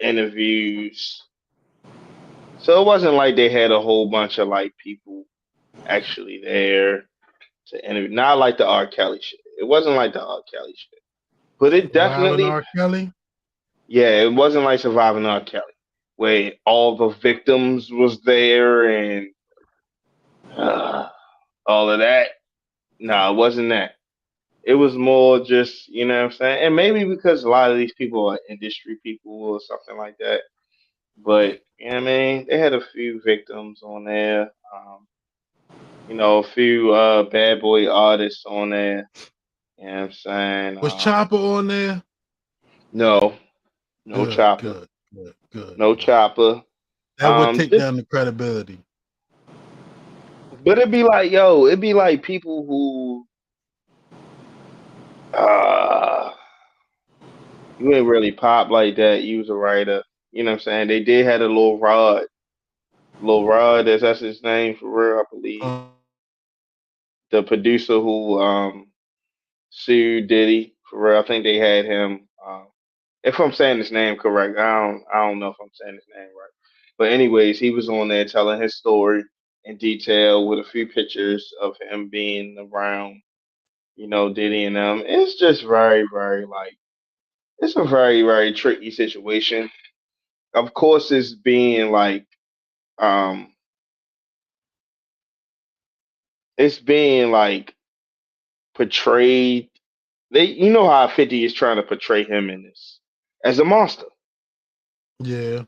interviews. So it wasn't like they had a whole bunch of like people actually there to interview. Not like the R. Kelly shit. It wasn't like the R. Kelly shit. But it Surviving definitely, R. Kelly? yeah, it wasn't like surviving R. Kelly. where all the victims was there and uh, all of that. No, it wasn't that. It was more just, you know what I'm saying? And maybe because a lot of these people are industry people or something like that. But, you know what I mean? They had a few victims on there. A few bad boy artists on there. You know what I'm saying? Was Chopper on there? No, no Good, Chopper. good, good, good, No good. Chopper. That would take Just, down the credibility. but it'd be like people who uh you ain't really pop like that. You was a writer. You know what I'm saying? They did have a little Rod. Lil Rod, that's his name for real, I believe. Uh, The producer who sued Diddy for real. I think they had him. If I'm saying his name correct, I don't know if I'm saying his name right. But anyways, he was on there telling his story in detail with a few pictures of him being around, Diddy and them. It's just very, very like it's a very, very tricky situation. Of course, it's being like um it's being like portrayed. You know how 50 is trying to portray him in this as a monster, yeah,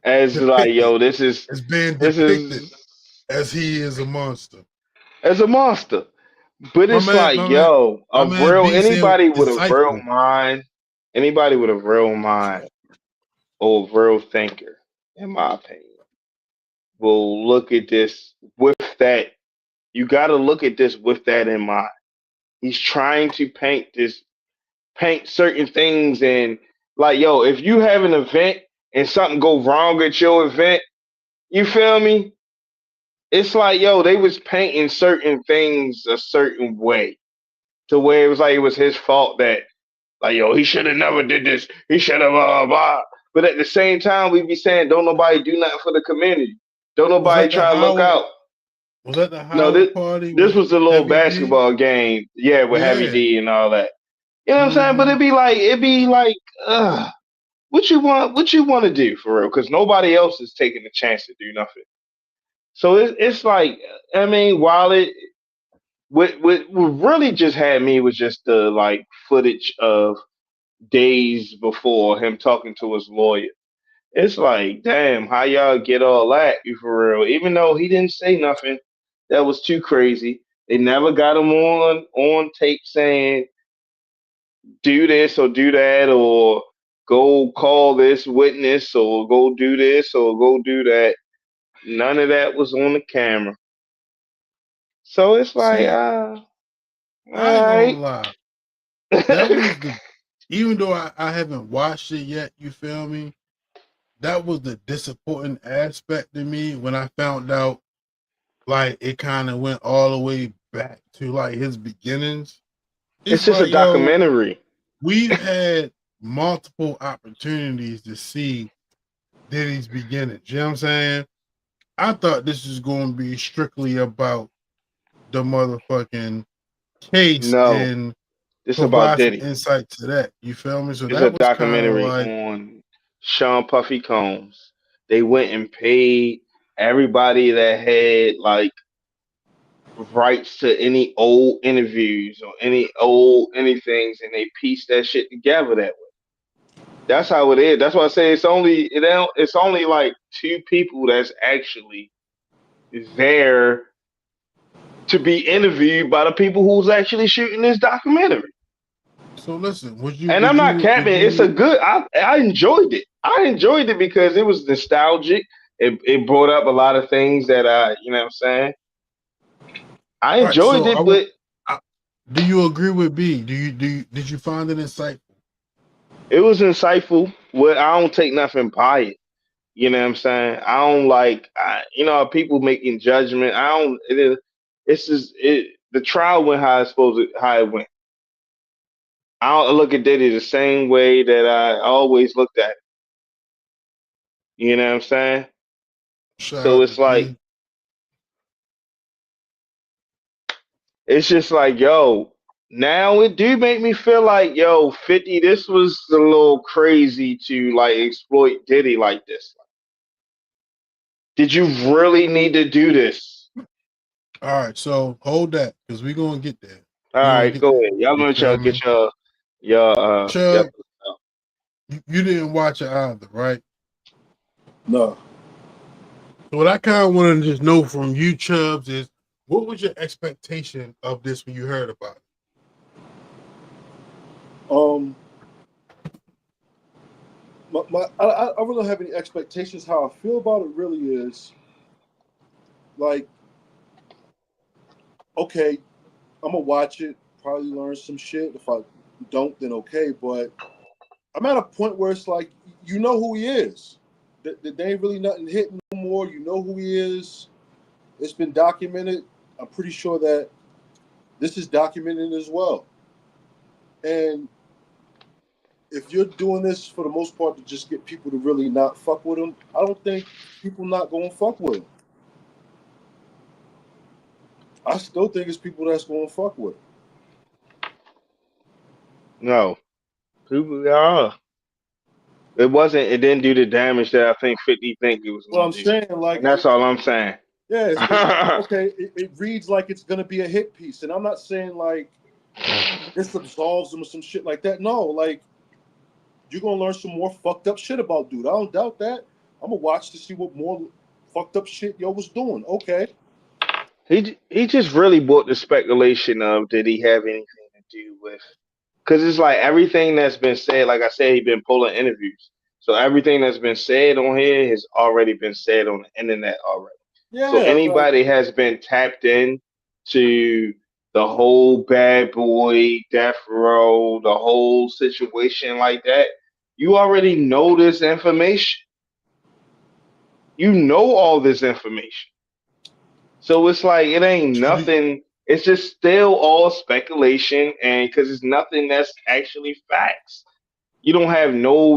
as like, depicted. yo, this is It's being this depicted is as he is a monster. as a monster. But My it's man, like, my man, yo, my man B said insightful. anybody with a real mind or a real thinker, in my opinion, will look at this with that. You got to look at this with that in mind. He's trying to paint certain things, and like, yo, if you have an event and something go wrong at your event, you feel me? It's like, yo, they was painting certain things a certain way to where it was like it was his fault that, like, yo, he should have never did this. He should have blah, blah, blah. But at the same time, we be saying, don't nobody do nothing for the community. Don't Was nobody that the try to look Howard? out. Was that the No, Howard this party this with was a little Heavy D? basketball game, yeah, with Heavy Yeah. D and all that. You know what I'm saying? But Mm-hmm. it'd be like, what you want to do for real? Because nobody else is taking the chance to do nothing. So it's like, I mean, while what really just had me was just the like footage of days before him talking to his lawyer. It's like, damn, how y'all get all that for real? Even though he didn't say nothing that was too crazy, they never got him on tape saying do this or do that or go call this witness or go do this or go do that. None of that was on the camera. So it's like, See, I ain't all gonna right. lie. That was the even though I haven't watched it yet, you feel me? That was the disappointing aspect to me when I found out like it kind of went all the way back to like his beginnings. It's It's just a like, yo, documentary. we've had multiple opportunities to see Diddy's beginnings. You know what I'm saying? I thought this was going to be strictly about the motherfucking case No, and this about provide some Diddy. insight to that. You feel me? So It's a that was kind of documentary like, on Sean Puffy Combs. They went and paid everybody that had like rights to any old interviews or any old anythings, and they pieced that shit together that way. That's how it is. That's why I say it's only like two people that's actually there to be interviewed by the people who's actually shooting this documentary. so listen, And I'm not capping. It's a good. I enjoyed it. I enjoyed it because it was nostalgic. It brought up a lot of things that what I'm saying. I all right, enjoyed so it, but do you agree with B? Did you find it insightful? it was insightful. Well, I don't take nothing by it. You know what I'm saying? I don't like. People making judgment. I don't. It's just the trial went how it went. I don't look at Diddy the same way that I always looked at it. You know what I'm saying? Shout So out to it's like B. it's just like, yo, now it do make me feel like, yo, 50, this was a little crazy to like exploit Diddy like this. Did you really need to do this? All right, so hold that because we're gonna get there. All We're gonna right, get go there. ahead. Y'all You know feel y'all me? get your Chubb, you didn't watch it either, right? No. So what I kind of want to just know from you, Chubbs, is what was your expectation of this when you heard about it? I really don't have any expectations. How I feel about it really is like, okay, I'm gonna watch it, probably learn some shit. If I don't, then okay. But I'm at a point where it's like, you know who he is. There ain't really nothing hitting no more. You know who he is. It's been documented. I'm pretty sure that this is documented as well. And if you're doing this for the most part to just get people to really not fuck with him, I don't think people not going to fuck with him. I still think it's people that's going to fuck with him. no. People are. It didn't do the damage that I think 50 think it was What gonna I'm do. saying, And like, that's all I'm saying. yeah, okay. It reads like it's going to be a hit piece, and I'm not saying like this absolves him or some shit like that. No, like you're going to learn some more fucked up shit about dude. I don't doubt that. I'm gonna watch to see what more fucked up shit yo was doing. Okay. He just really brought the speculation of did he have anything to do with, because it's like everything that's been said, like I said, he been pulling interviews. So everything that's been said on here has already been said on the internet already. So Yeah, like anybody has been tapped in to the whole bad boy, death row, the whole situation like that, you already know this information. You know all this information. So it's like it ain't nothing. It's just still all speculation, and because it's nothing that's actually facts. You don't have no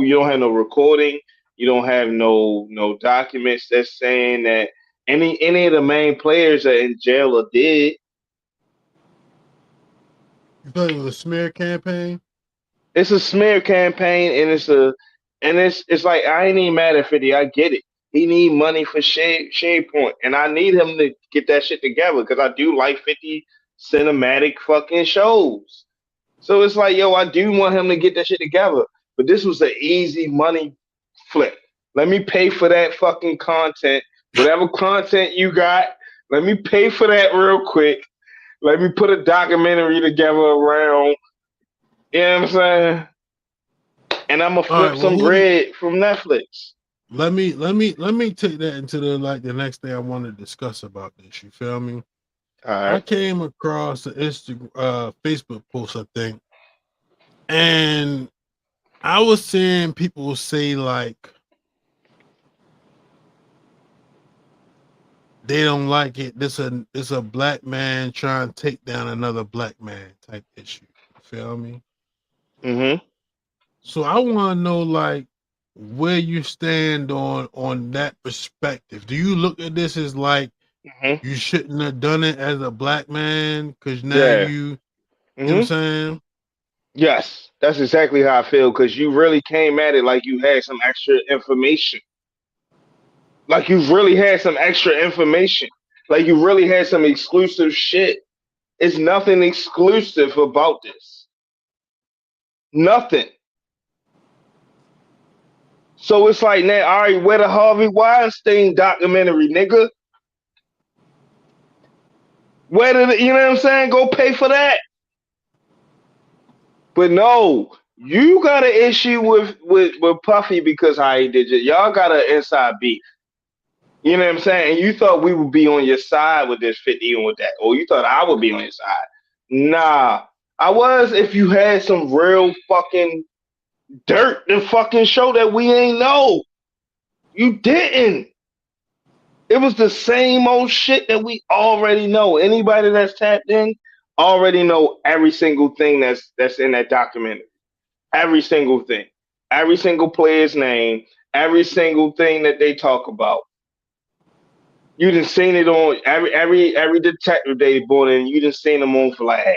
recording. You don't have no documents that's saying that any of the main players are in jail or dead. You feel it was a smear campaign? It's a smear campaign, and it's like I ain't even mad at 50. I get it. He need money for Shade Point, and I need him to get that shit together because I do like 50 cinematic fucking shows. So it's like, yo, I do want him to get that shit together. But this was an easy money flip. Let me pay for that fucking content. Whatever content you got, let me pay for that real quick. Let me put a documentary together around. You know what I'm saying? And I'm gonna All right. flip Well, some bread from Netflix. let me take that into the next thing I want to discuss about this. You feel me? All I right. came across the Facebook post, I think, and I was seeing people say like they don't like it. This a black man trying to take down another black man type issue. You feel me? Mm-hmm. So I want to know like where you stand on that perspective. Do you look at this as like Mm-hmm. you shouldn't have done it as a black man because now Yeah. you know what I'm Mm-hmm. saying? Yes. That's exactly how I feel because you really came at it like you had some extra information. Like you really had some extra information. Like you really had some exclusive shit. It's nothing exclusive about this. Nothing. So it's like now, all right, where the Harvey Weinstein documentary, nigga? Where did you know what I'm saying? Go pay for that. But no, you got an issue with Puffy because how he did it. Y'all got an inside beef. You know what I'm saying? And you thought we would be on your side with this 50 and with that. Or you thought I would be on your side. Nah. I was if you had some real fucking dirt to fucking show that we ain't know. You didn't. It was the same old shit that we already know. Anybody that's tapped in already know every single thing that's in that documentary. Every single thing. Every single player's name. Every single thing that they talk about. You done seen it on every detective they brought in. You done seen them on Flag,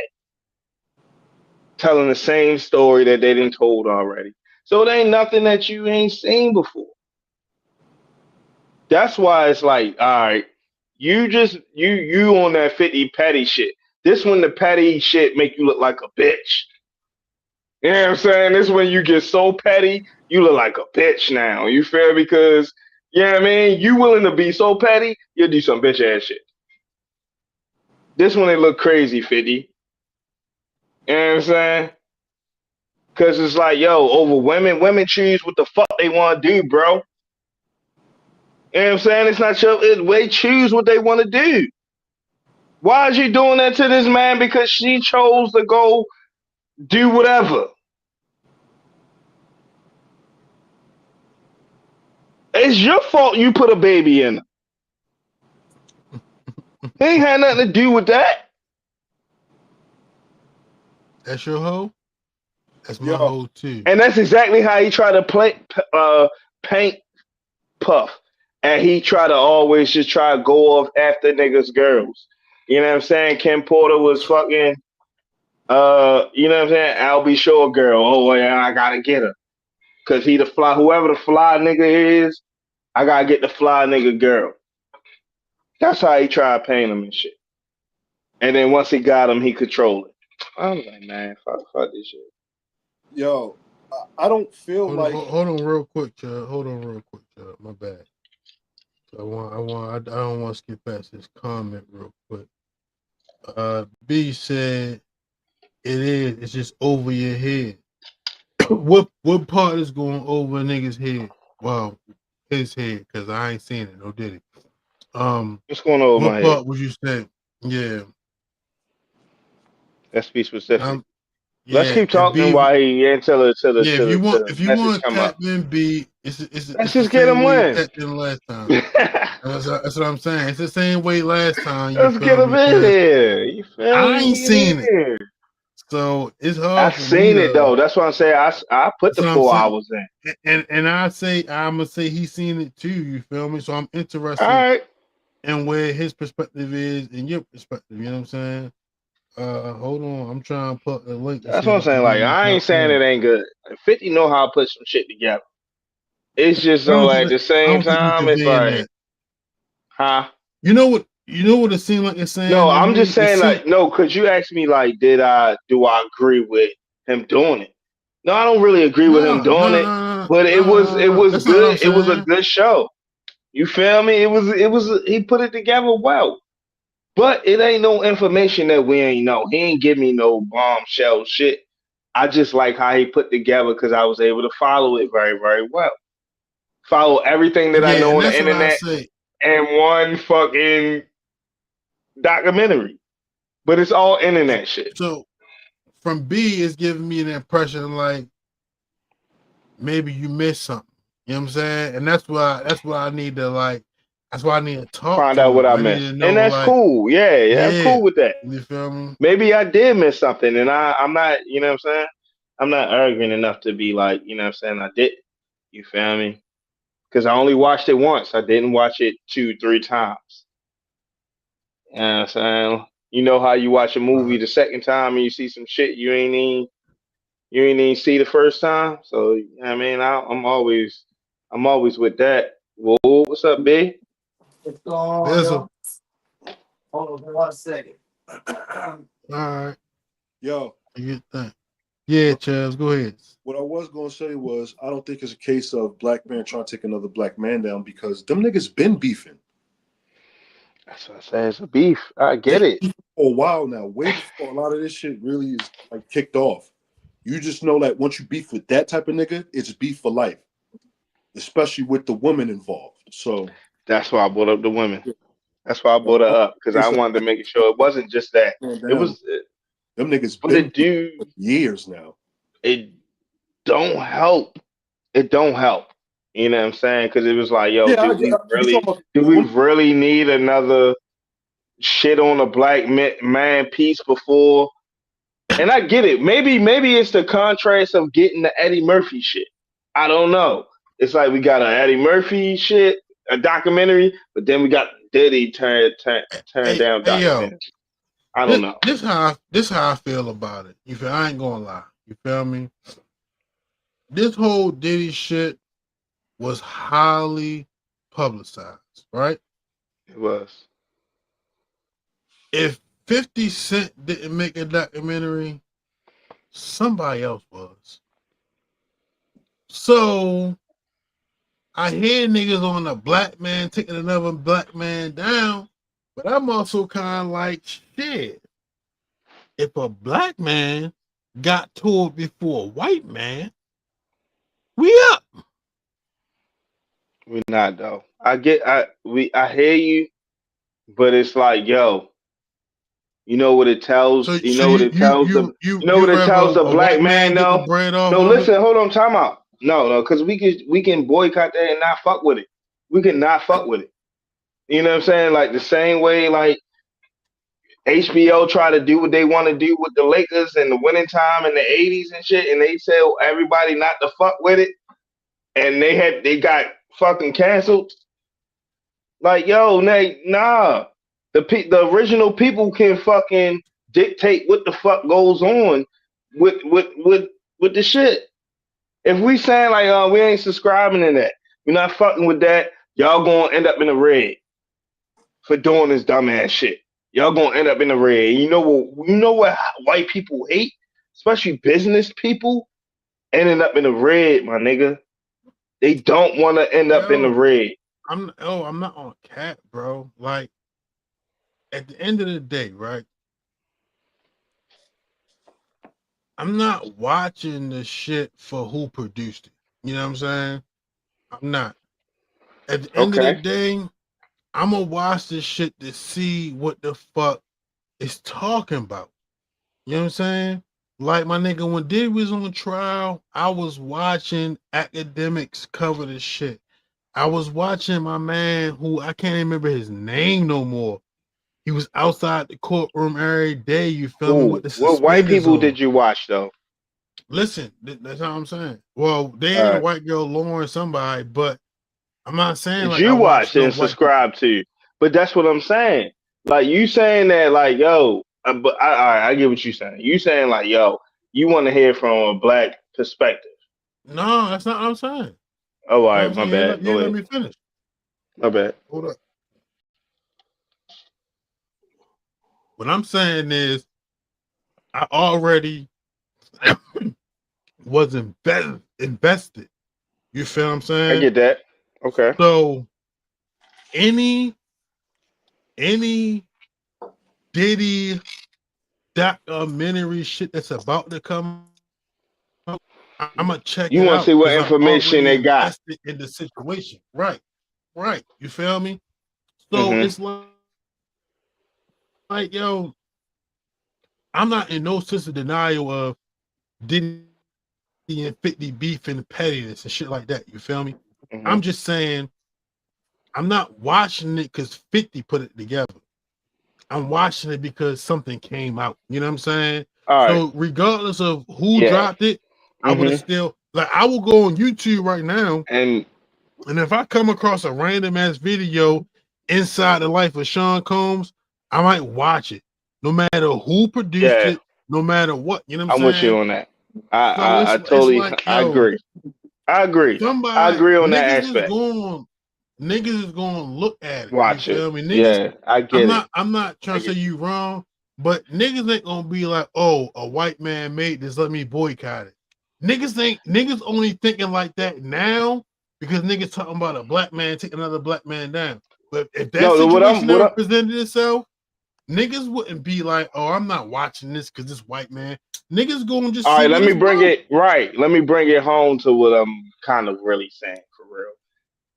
telling the same story that they done told already. So it ain't nothing that you ain't seen before. That's why it's like, all right, you on that 50 petty shit. This when the petty shit make you look like a bitch. You know what I'm saying? This when you get so petty, you look like a bitch now. You feel? Because you know what I mean? You willing to be so petty, you'll do some bitch ass shit. This one they look crazy, 50. You know what I'm saying? Cause it's like, yo, over women choose what the fuck they want to do, bro. You know what I'm saying? It's not your, they choose what they want to do. Why is you doing that to this man? Because she chose to go do whatever. It's your fault you put a baby in her. He ain't had nothing to do with that. That's your hoe? That's my Yo, hoe too. And that's exactly how he tried to paint Puff. And he tried to always just try to go off after niggas' girls. You know what I'm saying? Kim Porter was fucking, you know what I'm saying? Albie Shore girl. Oh, yeah, I gotta get her. Cause he the fly, whoever the fly nigga is, I gotta get the fly nigga girl. That's how he tried to paint him and shit. And then once he got him, he controlled it. I was like, man, fuck this shit. yo, I don't feel Hold like on real quick, Chad. My bad. I don't want to skip past this comment real quick. B said it's just over your head. what part is going over a nigga's head? Well, his head, because I ain't seen it, no did it. What's going on with my What head? part would you say? Yeah. Let's be specific. Yeah, Let's keep and talking B, while he until yeah, if you the message want come up. Captain B, it's Let's the just get same him way you win. tapped in last time. That's what I'm saying. It's the same way last time. You Let's get feel him me? in Because here. You feel I me? ain't seen it, Yeah. so it's I hard for me seen it to. though. That's what I'm saying. I put That's the what I'm 4 hours saying. in. And I'm gonna say he's seen it too. You feel me? So I'm All interested right. in where his perspective is and your perspective. You know what I'm saying? Hold on. I'm trying to put a link to That's see what if I'm I can saying. give Like you I jump ain't saying in. it ain't good. 50 know how to put some shit together. It's just I so don't at the I same don't think you time, it's conveying like, that. huh? You know what? You know what it seemed like it's saying No, to I'm me. just It saying seemed like no, cause you asked me like, do I agree with him doing it? No, I don't really agree with him doing it, but it no. was That's not what I'm good. It was a saying. good show. You feel me? It was he put it together well. But it ain't no information that we ain't know. He ain't give me no bombshell shit. I just like how he put together because I was able to follow it very, very well. Follow everything that I Yeah, know and on the that's what I internet say. in one fucking documentary. But it's all internet shit. So from B is giving me an impression like maybe you missed something. You know what I'm saying? And that's why I need to like. That's why I need to talk Find to out what him. I I need to missed. And know that's like, cool. Yeah, yeah, I'm yeah, cool with that. you feel me? Maybe I did miss something and I'm not, you know what I'm saying? I'm not arrogant enough to be like, you know what I'm saying, I did. You feel me? Because I only watched it once. I didn't watch it 2, 3 times. You know what I'm saying? You know how you watch a movie Right. the second time and you see some shit you ain't even see the first time. So you know what I mean, I'm always with that. Whoa, what's up, B? What's going on, There's a yo? Hold on 1 second. all right. yo, You get that. Yeah, what, Charles, go ahead. what I was gonna say was I don't think it's a case of black man trying to take another black man down because them niggas been beefing. That's what I say. It's a beef. I They get it. beefing for a while now, way before a lot of this shit really is like kicked off. You just know that once you beef with that type of nigga, it's beef for life, especially with the woman involved. So That's why I brought up the women. yeah, That's why I brought her up because I it's a wanted to make sure it wasn't just that. man It down. was Them niggas but the been beefing dude. for years now. It don't help. It don't help. You know what I'm saying? Because it was like, yo, Yeah, I get you talking about do the we woman. really need another shit on a black man piece before? And I get it. Maybe it's the contrast of getting the Eddie Murphy shit. I don't know. It's like we got an Eddie Murphy shit, a documentary, but then we got Diddy turn Hey, down hey, yo, documentary. I don't know. this how I feel about it. You feel? I ain't gonna lie. You feel me? This whole Diddy shit was highly publicized, right? It was. If 50 Cent didn't make a documentary, somebody else was. So I hear niggas on a black man taking another black man down, but I'm also kind of like, shit. If a black man got to it before a white man, we up. We're not though. I hear you, but it's like, yo, you know what it tells? So, You so know what it tells the? You know what it tells rather the a black white man man get the though? bread off No, of it? listen, hold on, time out. No, because we can boycott that and not fuck with it. We can not fuck with it. You know what I'm saying? Like the same way, like HBO try to do what they want to do with the Lakers in the winning time in the '80s and shit, and they tell everybody not to fuck with it, and they got fucking canceled. Like, yo, nah. The original people can fucking dictate what the fuck goes on with the shit. If we saying like, we ain't subscribing to that, we're not fucking with that, y'all gonna end up in the red for doing this dumbass shit. Y'all gonna end up in the red. You know what white people hate, especially business people, ending up in the red, my nigga. They don't want to end up in the Yo, red. I'm not on cat, bro. Like at the end of the day, right? I'm not watching the shit for who produced it. You know what I'm saying? I'm not. At the end of the Okay. day, I'm gonna watch this shit to see what the fuck it's talking about. You know what I'm saying? Like my nigga, when Diddy was on trial, I was watching academics cover this shit. I was watching my man who I can't remember his name no more. He was outside the courtroom every day, you feel me, with Who? the What white suspenders people on. did you watch though? Listen, that's how I'm saying. Well, they All had a right. white girl, Lauren, somebody, but I'm not saying That like I you watched watch no and white people. subscribe to. But that's what I'm saying. Like you saying that, like, yo, but I get what you saying. You saying like, yo, you want to hear from a black perspective. No, that's not what I'm saying. Oh, all You know what right, I'm my saying? bad. You Go ain't let ahead. me finish. My bad. Hold up. What I'm saying is I already was invested. You feel what I'm I saying? get that. Okay. So any Diddy documentary shit that's about to come out, I'm gonna check You it want to out see what because I'm information already they got? invested in the situation. Right. You feel me? So Mm-hmm. it's like, yo, I'm not in no sense of denial of Diddy and 50 beef and pettiness and shit like that. You feel me? Mm-hmm. I'm just saying I'm not watching it because 50 put it together. I'm watching it because something came out. You know what I'm saying? All right. So regardless of who Yeah. dropped it, I would have Mm-hmm. still like I will go on YouTube right now, And and if I come across a random ass video inside the life of Sean Combs, I might watch it, no matter who produced yeah, it, no matter what. You know what I'm I'm with you saying? on that. So I it's totally like, I yo, agree. I agree. I somebody agree on that aspect. niggas is going to look at it. You Watch it. feel me? Niggas, Yeah, I get it. I'm not trying I to say get you wrong, but niggas ain't gonna be like, oh, a white man made this, let me boycott it. Niggas only thinking like that now because niggas talking about a black man taking another black man down. But if that no. situation never presented itself, niggas wouldn't be like, oh, I'm not watching this because this white man. Niggas gonna just All see right, let what me it's bring about. it right. Let me bring it home to what I'm kind of really saying for real.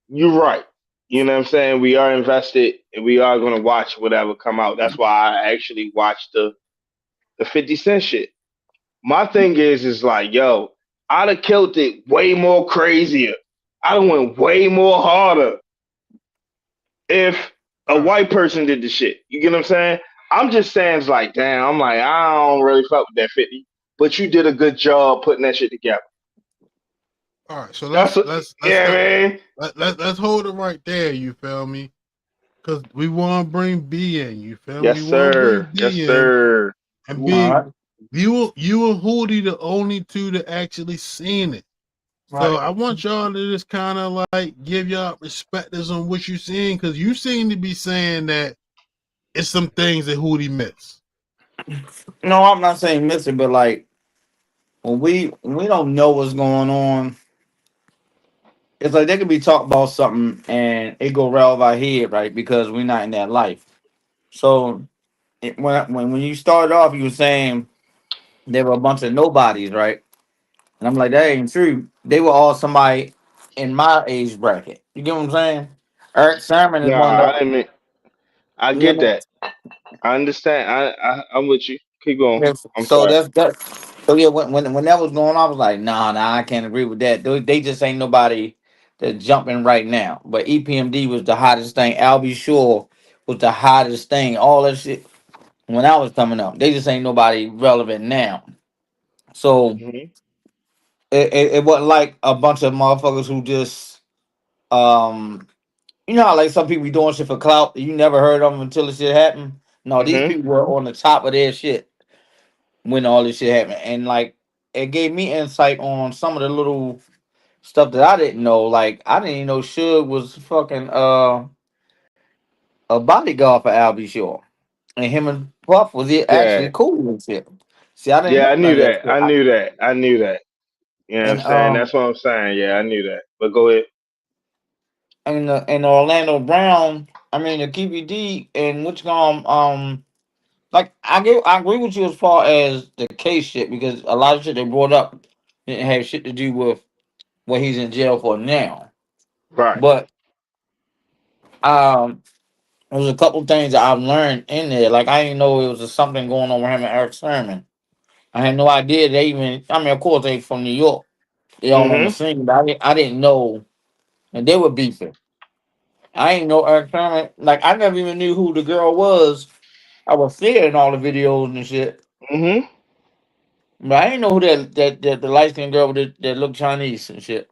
You're right. You know what I'm saying? We are invested and we are gonna watch whatever come out. That's why I actually watched the 50 Cent shit. My thing is like, yo, I'd have killed it way more crazier. I'd have went way more harder if a All right. white person did the shit. You get what I'm saying? I'm just saying it's like, damn, I'm like, I don't really fuck with that 50. But you did a good job putting that shit together. All right. So That's what, yeah, man. let's hold it right there. You feel me? Because we want to bring B in. You feel me? Yes, We want to bring sir. Yes, B in. sir. And All B, right. you and Hootie the only two that actually seen it. So Right. I want y'all to just kind of like give y'all perspectives on what you're seeing, because you seem to be saying that it's some things that Hootie missed. No, I'm not saying miss it, but like when we don't know what's going on, it's like they could be talking about something and it go right over our head, right? Because we're not in that life. So when you started off, you were saying there were a bunch of nobodies, right? And I'm like, that ain't true. They were all somebody in my age bracket. You get what I'm saying? Eric Sermon is Nah, one of I didn't mean. I the. You get know, that. I understand. I'm with you. Keep going. yes. I'm So sorry. that's that. So yeah, when that was going on, I was like, nah, I can't agree with that. They just ain't nobody that's jumping right now. But EPMD was the hottest thing. Albie Shore was the hottest thing. All that shit when I was coming up. They just ain't nobody relevant now. So Hmm. it wasn't like a bunch of motherfuckers who just you know how like some people be doing shit for clout. You never heard of them until the shit happened. No, these Hmm. people were on the top of their shit when all this shit happened, and like it gave me insight on some of the little stuff that I didn't know. Like I didn't even know Suge was fucking a bodyguard for Albie Shore, and him and Puff was it actually Yeah. cool and shit. See, I didn't Yeah. I know knew none of that that. shit. I knew that. I knew that. You know what I'm And saying? That's what I'm saying. Yeah, I knew that. But go ahead. and Orlando Brown. I mean the KPD and which like I agree with you as far as the case shit because a lot of shit they brought up didn't have shit to do with what he's in jail for now. Right. But there's a couple things that I've learned in there. Like I didn't know it was something going on with him and Eric Sermon. I had no idea they even. I mean, of course they from New York. They all on the Hmm. scene, but I didn't know, and they were beefing. I didn't know Eric Sermon. Like I never even knew who the girl was. I was seeing all the videos and shit, Hmm. but I didn't know who that the light skinned girl that looked Chinese and shit.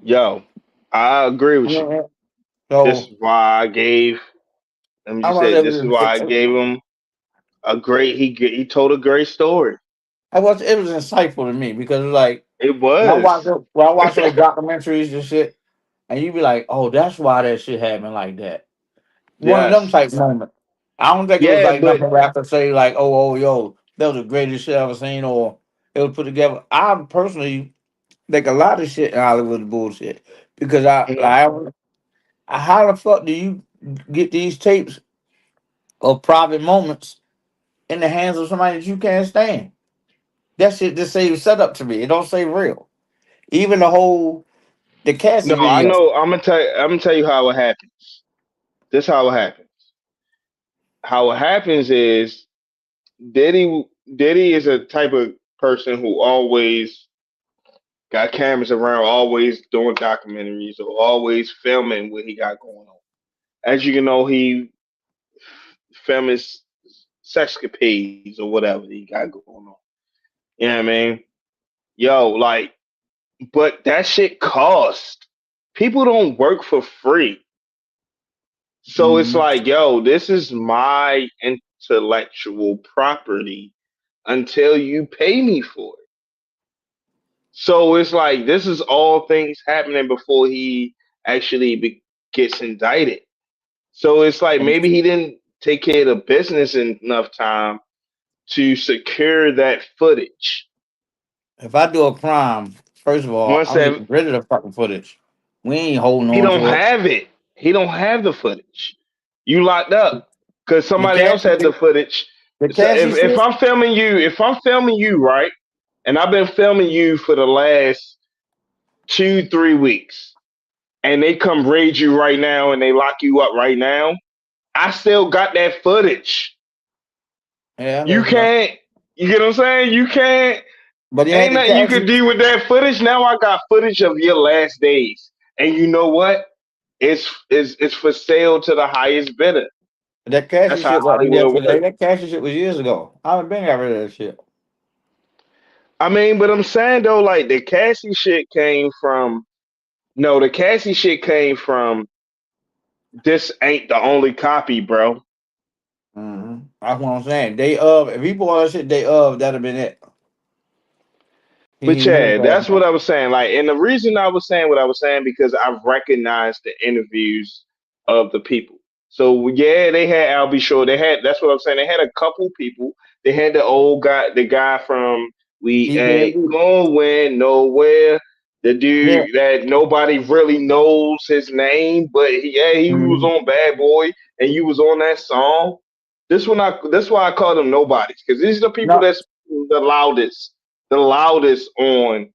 Yo, I agree with you. Mhm. This So is why I gave. Let me I just was say, this is able why I to. gave him a great. He told a great story. It was insightful to me because it's like It when was. I watch those documentaries and shit, and you be like, oh, that's why that shit happened like that. One of them Yes. type moments. I don't think it was Yeah, like but nothing where I could say like, yo, that was the greatest shit I ever seen, or it was put together. I personally think a lot of shit in Hollywood is bullshit because mhm. how the fuck do you get these tapes of private moments in the hands of somebody that you can't stand? That shit just say set up to me. It don't say real. Even the No, Cassie I video. know. I'm gonna tell you how it happens. This how it happens. How it happens is Diddy. Diddy is a type of person who always got cameras around, always doing documentaries, or always filming what he got going on. As you can know, he filming sexcapades or whatever he got going on. You know what I mean? Yo, like, but that shit cost. People don't work for free. So it's Mm-hmm. like, yo, this is my intellectual property until you pay me for it. So it's like, this is all things happening before he actually gets indicted. So it's like maybe he didn't take care of the business in enough time to secure that footage. If I do a crime, first of all, Once I'm that getting rid of the fucking footage. We ain't holding he on don't to it. have it, he don't have the footage. You locked up because The somebody else Cassie, had the footage. the So Cassie if shit. I'm filming you, right, and I've been filming you for the last 2-3 weeks, and they come raid you right now and they lock you up right now, I still got that footage. Yeah, I You know, yeah. can't. You get what I'm saying? You can't. But he had Ain't the nothing you Cassie. could do with that footage. Now I got footage of your last days, and you know what? It's for sale to the highest bidder. That That's Cassie how shit wasn't Hollywood yesterday. works. That Cassie shit was years ago. I haven't been got rid of that shit. I mean, but I'm saying though, like the Cassie shit came from. No, the Cassie shit came from. This ain't the only copy, bro. That's what I'm saying. If he bought that shit, that'd have been it. But He was yeah, bad, that's man. what I was saying. Like, and the reason I was saying what I was saying because I recognized the interviews of the people. So yeah, they had Albie Shore. They had that's what I'm saying. They had a couple people. They had the old guy, the guy from We Ain't EBMD. Going Nowhere. The Yeah. dude that nobody really knows his name, but he was Mhm. on Bad Boy and you was on that song. That's why I call them nobodies because these are the people No, that's the loudest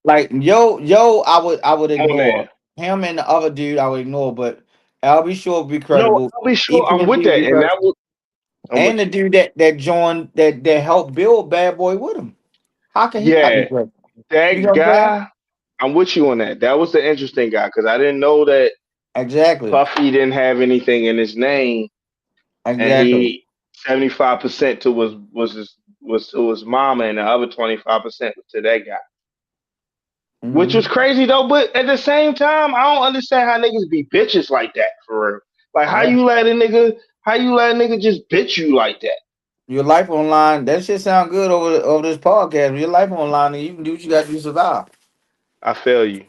like I would on ignore there. him and the other dude. I would ignore, but Albie Shore would be No, credible. I'll be sure I'm with EPMD would that, be and credible, I'm and with the you. dude that joined that helped build Bad Boy with him. How can he not be Yeah, credible? You that know what I'm saying? guy, I'm with you on that. That was the interesting guy because I didn't know that Exactly. Puffy didn't have anything in his name, and Exactly. he 75% to was to his mama, and the other 25% was to that guy. Which was Hmm. crazy though, but at the same time, I don't understand how niggas be bitches like that for real. Like Yeah. how you let a nigga just bitch you like that? Your life online. That shit sound good over this podcast. Your life online, and you can do what you got to do to survive. I feel you.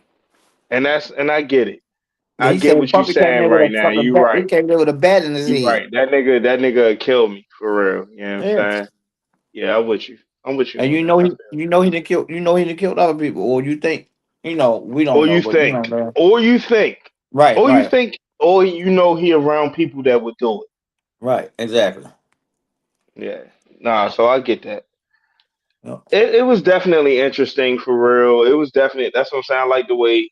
And I get it. Yeah, I he get said what you Puppy came saying there with right a now. fucking You bat. He right. came there with a bat in his You head. right. That nigga kill me for real. You know what I'm Yeah. saying? Yeah, I'm with you. I'm with you And on that. I feel he didn't kill he done killed other people, or you think we you. don't know, but man. Or you think, Right, right, or you know he around people that would do it. right, exactly. Yeah. Nah, so I get that. Yep. It was definitely interesting for real. It was definitely that's what I'm saying. I like the way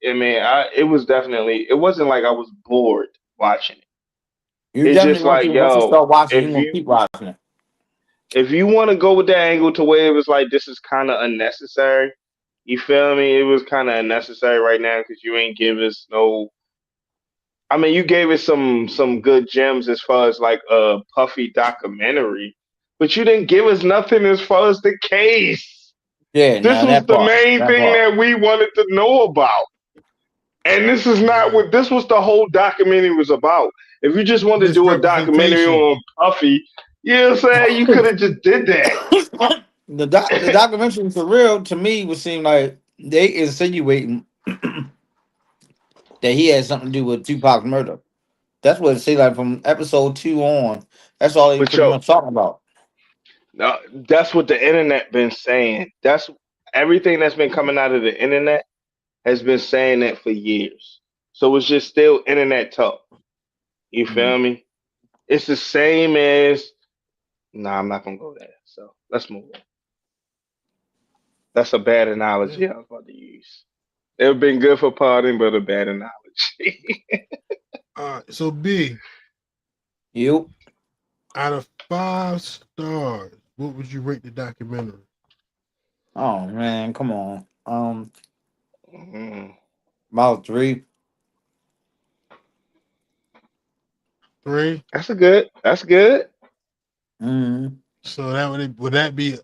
I mean, it was definitely it wasn't like I was bored watching it. You It's just definitely want like, to once you yo, start watching, you're if gonna you keep watching it. if you want to go with that angle to where it was like this is kind of unnecessary, you feel me? It was kind of unnecessary right now because you ain't give us no. I mean, you gave us some good gems as far as like a Puffy documentary, but you didn't give us nothing as far as the case. Yeah, This now was that the part. main That thing part. that we wanted to know about. And this is not Yeah. what this was the whole documentary was about. If you just wanted to do a documentary Misrepresentation. on Puffy, you know what I'm saying? You could have just did that. The documentary for real to me would seem like they insinuating that he had something to do with Tupac's murder. That's what it seemed like from episode 2 on. That's all they But pretty yo, much talking about. no, that's what the internet been saying. That's everything that's been coming out of the internet has been saying that for years. So it's just still internet talk. You Mm. feel me? It's the same as nah, I'm not gonna go there. So let's move on. That's a bad Yeah. analogy I was about to use. It would have been good for partying, but a bad analogy. So B, You. out of 5 stars, what would you rate the documentary? Oh man, come on. Mm, About 3. 3. that's a good. That's good. Mm. So that would that be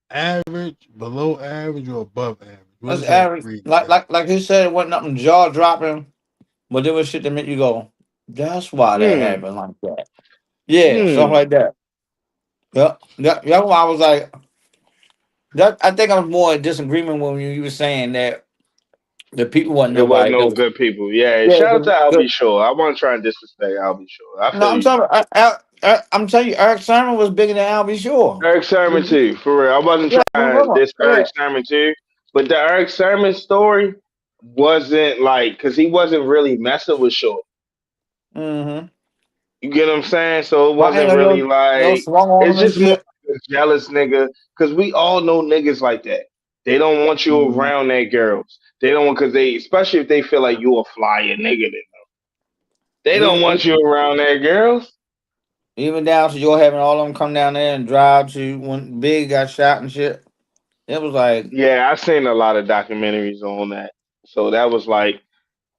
average, below average, or above average? What That's is that average. reading Like at? like like he said, it wasn't nothing jaw dropping, but there was shit that make you go, "That's why that Hmm. happened like that." Yeah, stuff Hmm. like that. Yeah, that's why I was like, that. I think I was more in disagreement when you were saying that the people wasn't It wasn't nobody. It no was, good people. Yeah. yeah, Shout out to good. Albie Shore. I want to try and disrespect Albie Shore. I No, feel I'm you. talking. I'm telling you, Eric Sermon was bigger than Albie Shore. Eric Sermon too, for real. I wasn't Yeah, trying to diss yeah. Eric Sermon too, but the Eric Sermon story wasn't like because he wasn't really messing with Short. Mm-hmm. You get what I'm saying? So it But I wasn't know really you'll like swung on it's him and just more shit. like a jealous nigga because we all know niggas like that. They don't want you Mm-hmm. around their girls. They don't want because they especially if they feel like you a flyer nigga. They don't want you around their girls. Even down to your having all of them come down there and drive to when Big got shot and shit. It was like Yeah, I've seen a lot of documentaries on that. So that was like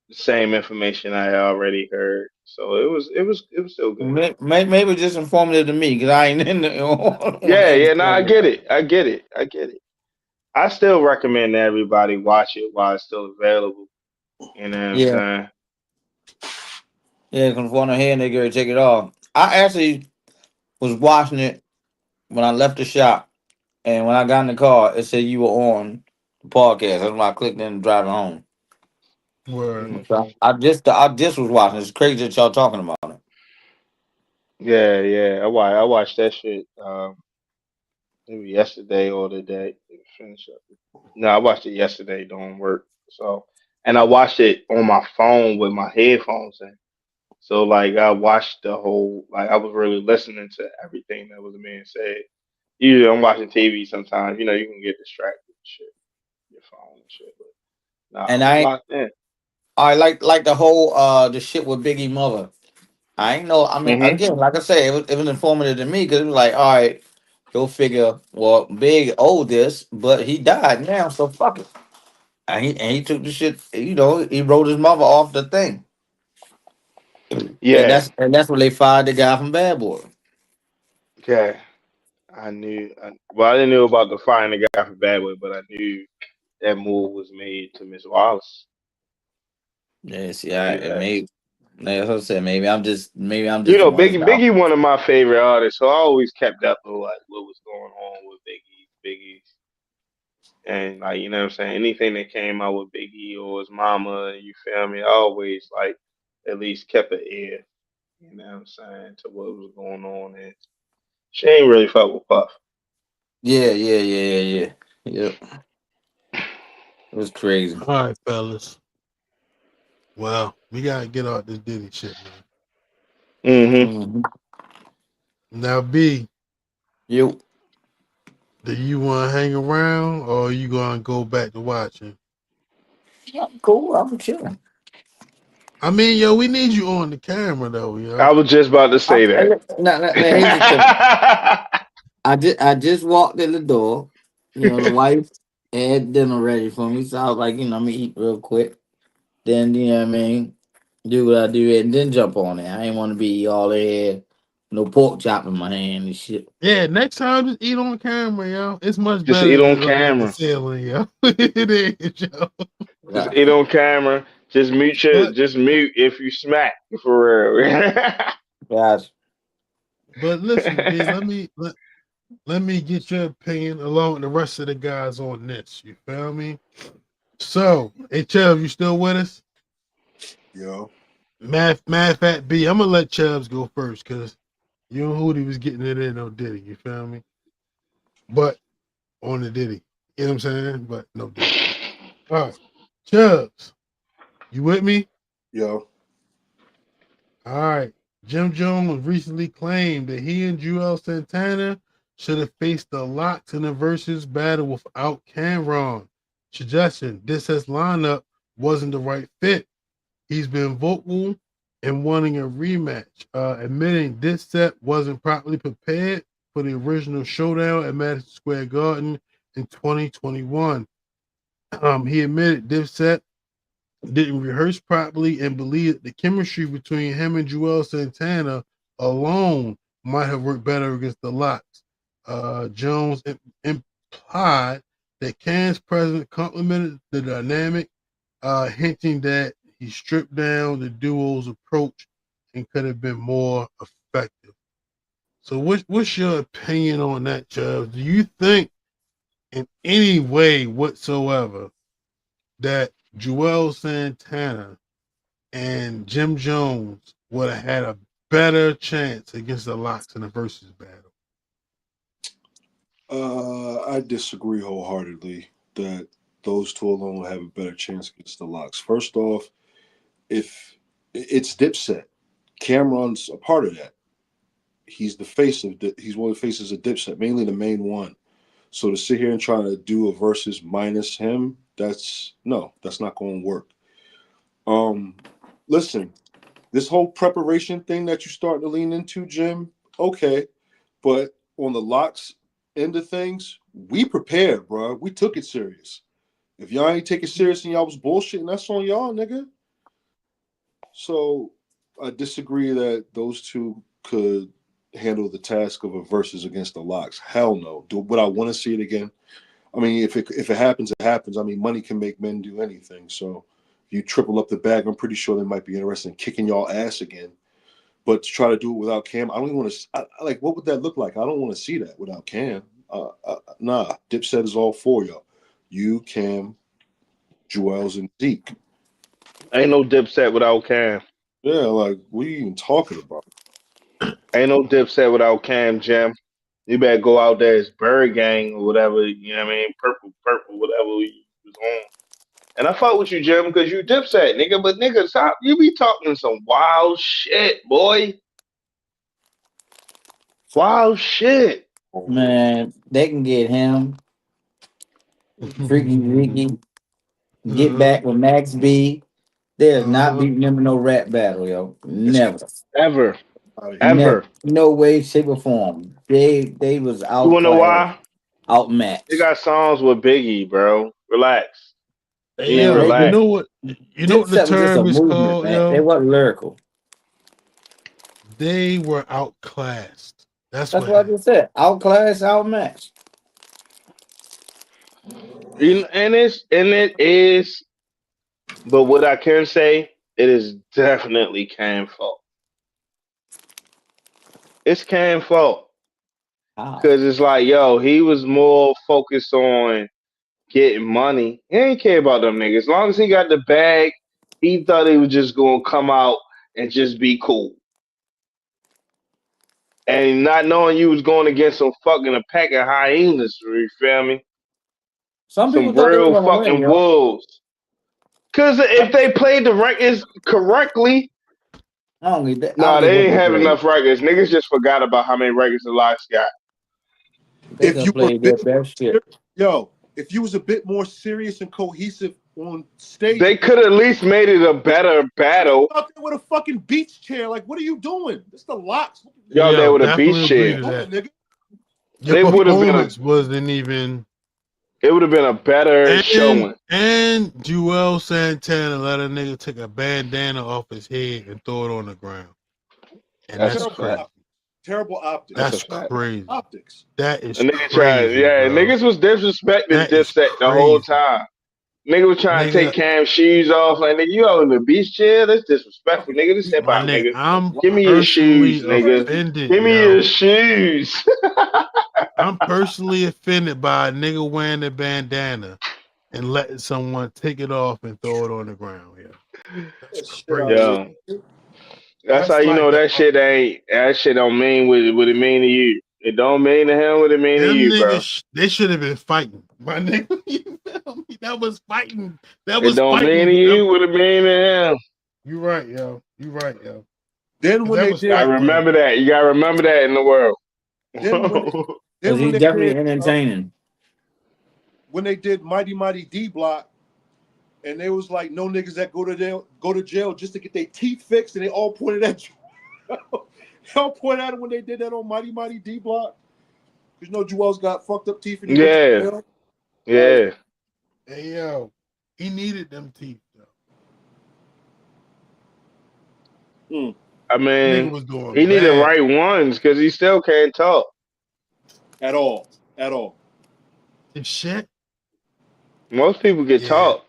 the same information I already heard. So it was still good. maybe just informative to me because I ain't in the on Yeah, the yeah, no, I industry. get it. I get it. I get it. I still recommend everybody watch it while it's still available. You know what I'm Yeah, saying? yeah. Because one of here and they go take it off. I actually was watching it when I left the shop, and when I got in the car, it said you were on. podcast. That's why I clicked in and driving home. Word. Mhm. I just was watching. It's crazy that y'all talking about it. Yeah, yeah. I watched that shit maybe yesterday or the day. Finish up. No, I watched it yesterday doing work. So, and I watched it on my phone with my headphones in. So like I watched the whole like I was really listening to everything that was being said. Usually I'm watching TV sometimes, you can get distracted and shit, your phone and shit. But nah, I And was I locked in. like the whole the shit with Biggie mother. I ain't know. I mean, Hmm. again, like I say, it was informative to me because it was like, all right, go figure. Well, Big owed this, but he died now, so fuck it. And he took the shit. He wrote his mother off the thing, and Yeah, that's when they fired the guy from Bad Boy. yeah. I knew. Well, I didn't know about the firing the guy for Bad Boy, but I knew that move was made to Miss Wallace. Yeah, see, I knew it that. may. Like I said, maybe I'm You just the know, one that's out. Biggie, one of my favorite artists, so I always kept up with like what was going on with Biggie, and like what I'm saying, anything that came out with Biggie or his mama, you feel me? I always like at least kept an ear, what I'm saying, to what was going on, and she ain't really fuck with Puff. Yeah, yeah, yeah, yeah, yeah. Yep, it was crazy. All right, fellas. Well, we gotta get out this Diddy shit, man. Hmm. Mm-hmm. Now, B, You do you want to hang around or you gonna go back to watching? cool? I'm chilling. I mean, yo, we need you on the camera though, yo. I was just about to say Hey, that. look, now, here's the thing. I just walked in the door. The wife had dinner ready for me, so I was like, I'm gonna eat real quick. Then what I mean, do what I do, and then jump on it. I ain't want to be all there, no pork chop in my hand and shit. Yeah, next time just eat on camera, yo. It's much Just better eat on than looking at the camera. ceiling, yo. It is, yo. Just Right. eat on camera. But Just mute if you smack for real. Guys, listen, B, let me get your opinion along with the rest of the guys on this. You feel me? So, hey Chubb, you still with us? Yo. Math Fat B, I'm gonna let Chubbs go first because you and Hootie was getting it in on Diddy, you feel me? But on the Diddy. You know what I'm saying? But no Diddy. All right. Chubbs, you with me? Yo. All right. Jim Jones recently claimed that he and Joel Santana should have faced the Locks in the versus battle without Cameron. Suggestion: this as lineup wasn't the right fit. He's been vocal in wanting a rematch, admitting this set wasn't properly prepared for the original showdown at Madison Square Garden in 2021. He admitted this set didn't rehearse properly and believed the chemistry between him and Joel Santana alone might have worked better against the Locks. Jones implied that Cam's presence complemented the dynamic, hinting that he stripped down the duo's approach and could have been more effective. So, what's your opinion on that, Chubb? Do you think, in any way whatsoever, that Joel Santana and Jim Jones would have had a better chance against the Locks in the versus battle? I disagree wholeheartedly that those two alone have a better chance against the Locks. First off, if it's Dipset, Cameron's a part of that. He's the face of he's one of the faces of Dipset, mainly the main one. So to sit here and try to do a versus minus him, that's not going to work. Um, Listen, this whole preparation thing that you starting to lean into, Jim. Okay, but on the Locks end of things, we prepared, bro. We took it serious. If y'all ain't take it serious and y'all was bullshitting, that's on y'all, nigga. So I disagree that those two could handle the task of a versus against the Locks. Hell no. Would I want to see it again? I mean, if it happens, it happens. I mean, money can make men do anything. So if you triple up the bag, I'm pretty sure they might be interested in kicking y'all ass again. But to try to do it without Cam, I don't even want to. Like, what would that look like? I don't want to see that without Cam. Nah, Dipset is all for y'all. You, Cam, Joel's, and Zeke. Ain't no Dipset without Cam. Yeah, like, what are you even talking about? Ain't no Dipset without Cam, Jim. You better go out there as Bird Gang or whatever, you know what I mean? Purple, whatever you was on. And I fuck with you, Jim, because you Dipset, nigga. But nigga, stop. You be talking some wild shit, boy. Wild shit. Man, they can get him, Freaky Ricky, get back with Max B. They're not beating them in no rap battle, yo. Never. Ever. Out of here. Never. Ever. No way, shape, or form. They was You wanna know outclassed, why? They outmatched. got songs with Biggie, bro. Relax. You Hey need to Man, yo, you relax. know what? You know what the Dipset was just a term is movement, called, man. They yo? wasn't lyrical. They were outclassed. That's That's what what I happened. just said. Outclassed, outmatched. And it is, but what I can say, it is definitely Cam's fault. It's Cam's fault. How? Cause it's like, yo, he was more focused on getting money. He ain't care about them niggas. As long as he got the bag, he thought he was just gonna come out and just be cool. And not knowing you was going against some fucking a pack of hyenas, you feel me? Some people Some thought they were real gonna win, fucking yo. wolves. Cause if they played the records correctly, I don't get that. I don't nah, get they what ain't they have played. enough records. Niggas just forgot about how many records the last got. They If could you have were a played their bit more best shit. yo, if you was a bit more serious and cohesive on stage, They could at least made it a better battle. out there with a fucking beach chair. Like, what are you doing? It's the locks. What Y'all there Yo, with a beach definitely agree you chair. to doing, that. nigga? Your They would have been a. performance wasn't even. It would have been a better showing. And Joel Santana let a nigga take a bandana off his head and throw it on the ground. And That's a that's Terrible fact. crazy. optics. Terrible optics. That's a That's fact. crazy. Optics. That A is nigga tried, crazy, yeah. bro. Niggas was disrespecting That is Dipset the whole crazy. time. Nigga was trying to take Nigga, Cam's shoes off. Like, nigga, you out in the beach chair? That's disrespectful, nigga. Just step my out, nigga, nigga. I'm Give me your personally shoes, nigga. offended, Give me yo. your shoes. I'm personally offended by a nigga wearing a bandana and letting someone take it off and throw it on the ground. Yeah, that's That shit out of crazy. Yo, here. that's how That's you know like that shit ain't. That shit don't mean what it mean to you. It don't mean to him what it mean to them you, bro. niggas. They should have been fighting, my nigga. You feel me? That was fighting. That It was don't mean to fighting. you what it mean to him. You right, yo. You right, yo. Then 'Cause when that they was I did, fighting remember worthy. that. You gotta remember that in the world. then when Because then he's definitely entertaining. when they did Mighty Mighty D Block, and they was like no niggas that go to jail just to get their teeth fixed, and they all pointed at Joel. They all pointed at him when they did that on Mighty Mighty D Block. Because you know Joel's got fucked up teeth and he went to Yeah, jail. Like, yeah. Hey, yo. He needed them teeth, though. I Nigga mean, was doing he need the bad. right ones because he still can't talk. at all. At all. And shit. Most people can Yeah. talk.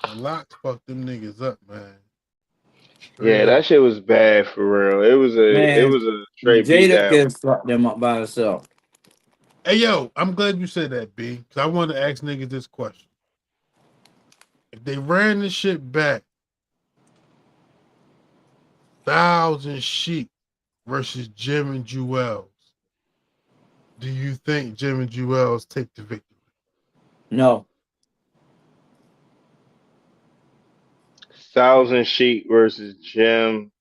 The locks fucked them niggas up, man. Straight Yeah, that up. shit was bad for real. It Man, was a straight beat Jada down. can fuck them up by herself. Hey, yo, I'm glad you said that, B. Because I wanted to ask niggas this question. If they ran this shit back, 1,000 Sheep versus Jim and Jewels, do you think Jim and Jewels take the victory? No. Thousand Sheep versus Jim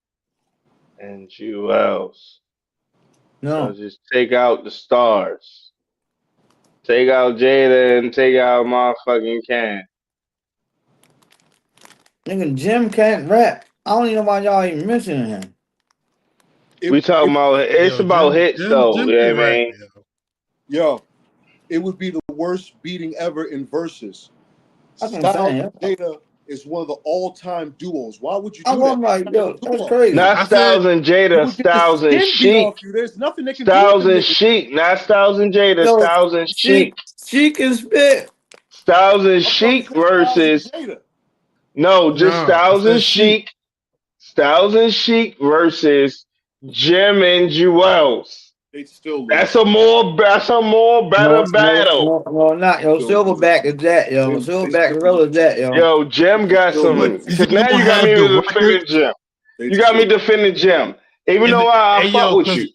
and Jewels. So No. just take out the stars. Take out Jada and take out motherfucking Can. Nigga, Jim can't rap. I don't even know why y'all even mentioning him. We talking It about it's Yo, about hits though. Jim You know can what I rap, mean? yo. yo, it would be the worst beating ever in verses. That's what I'm Styles saying. and Jada is one of the all-time duos. Why would you I do that? want like, It's not yo, a that's duo. crazy. Not I said, Styles and You Jada, would get the Styles and skin beat Sheik. off you. There's nothing they can do with Styles them and niggas. Sheik, not Styles and Jada, Yo, Styles and Sheik. she can spit. Styles and I'm talking Sheik about Styles and versus Jada. no, just no, I Styles and said Sheik. Sheik. Styles and Sheik versus Jim and Jewels. They still lose. That's a more better battle. No, not yo. Still lose. Silverback is that yo. They Silverback still gorilla is that yo. Yo, Jim got Still some. lose. Is he Cause now gonna you got have me the defending record? Jim. They You got me still- defending Jim, even though I fuck with you.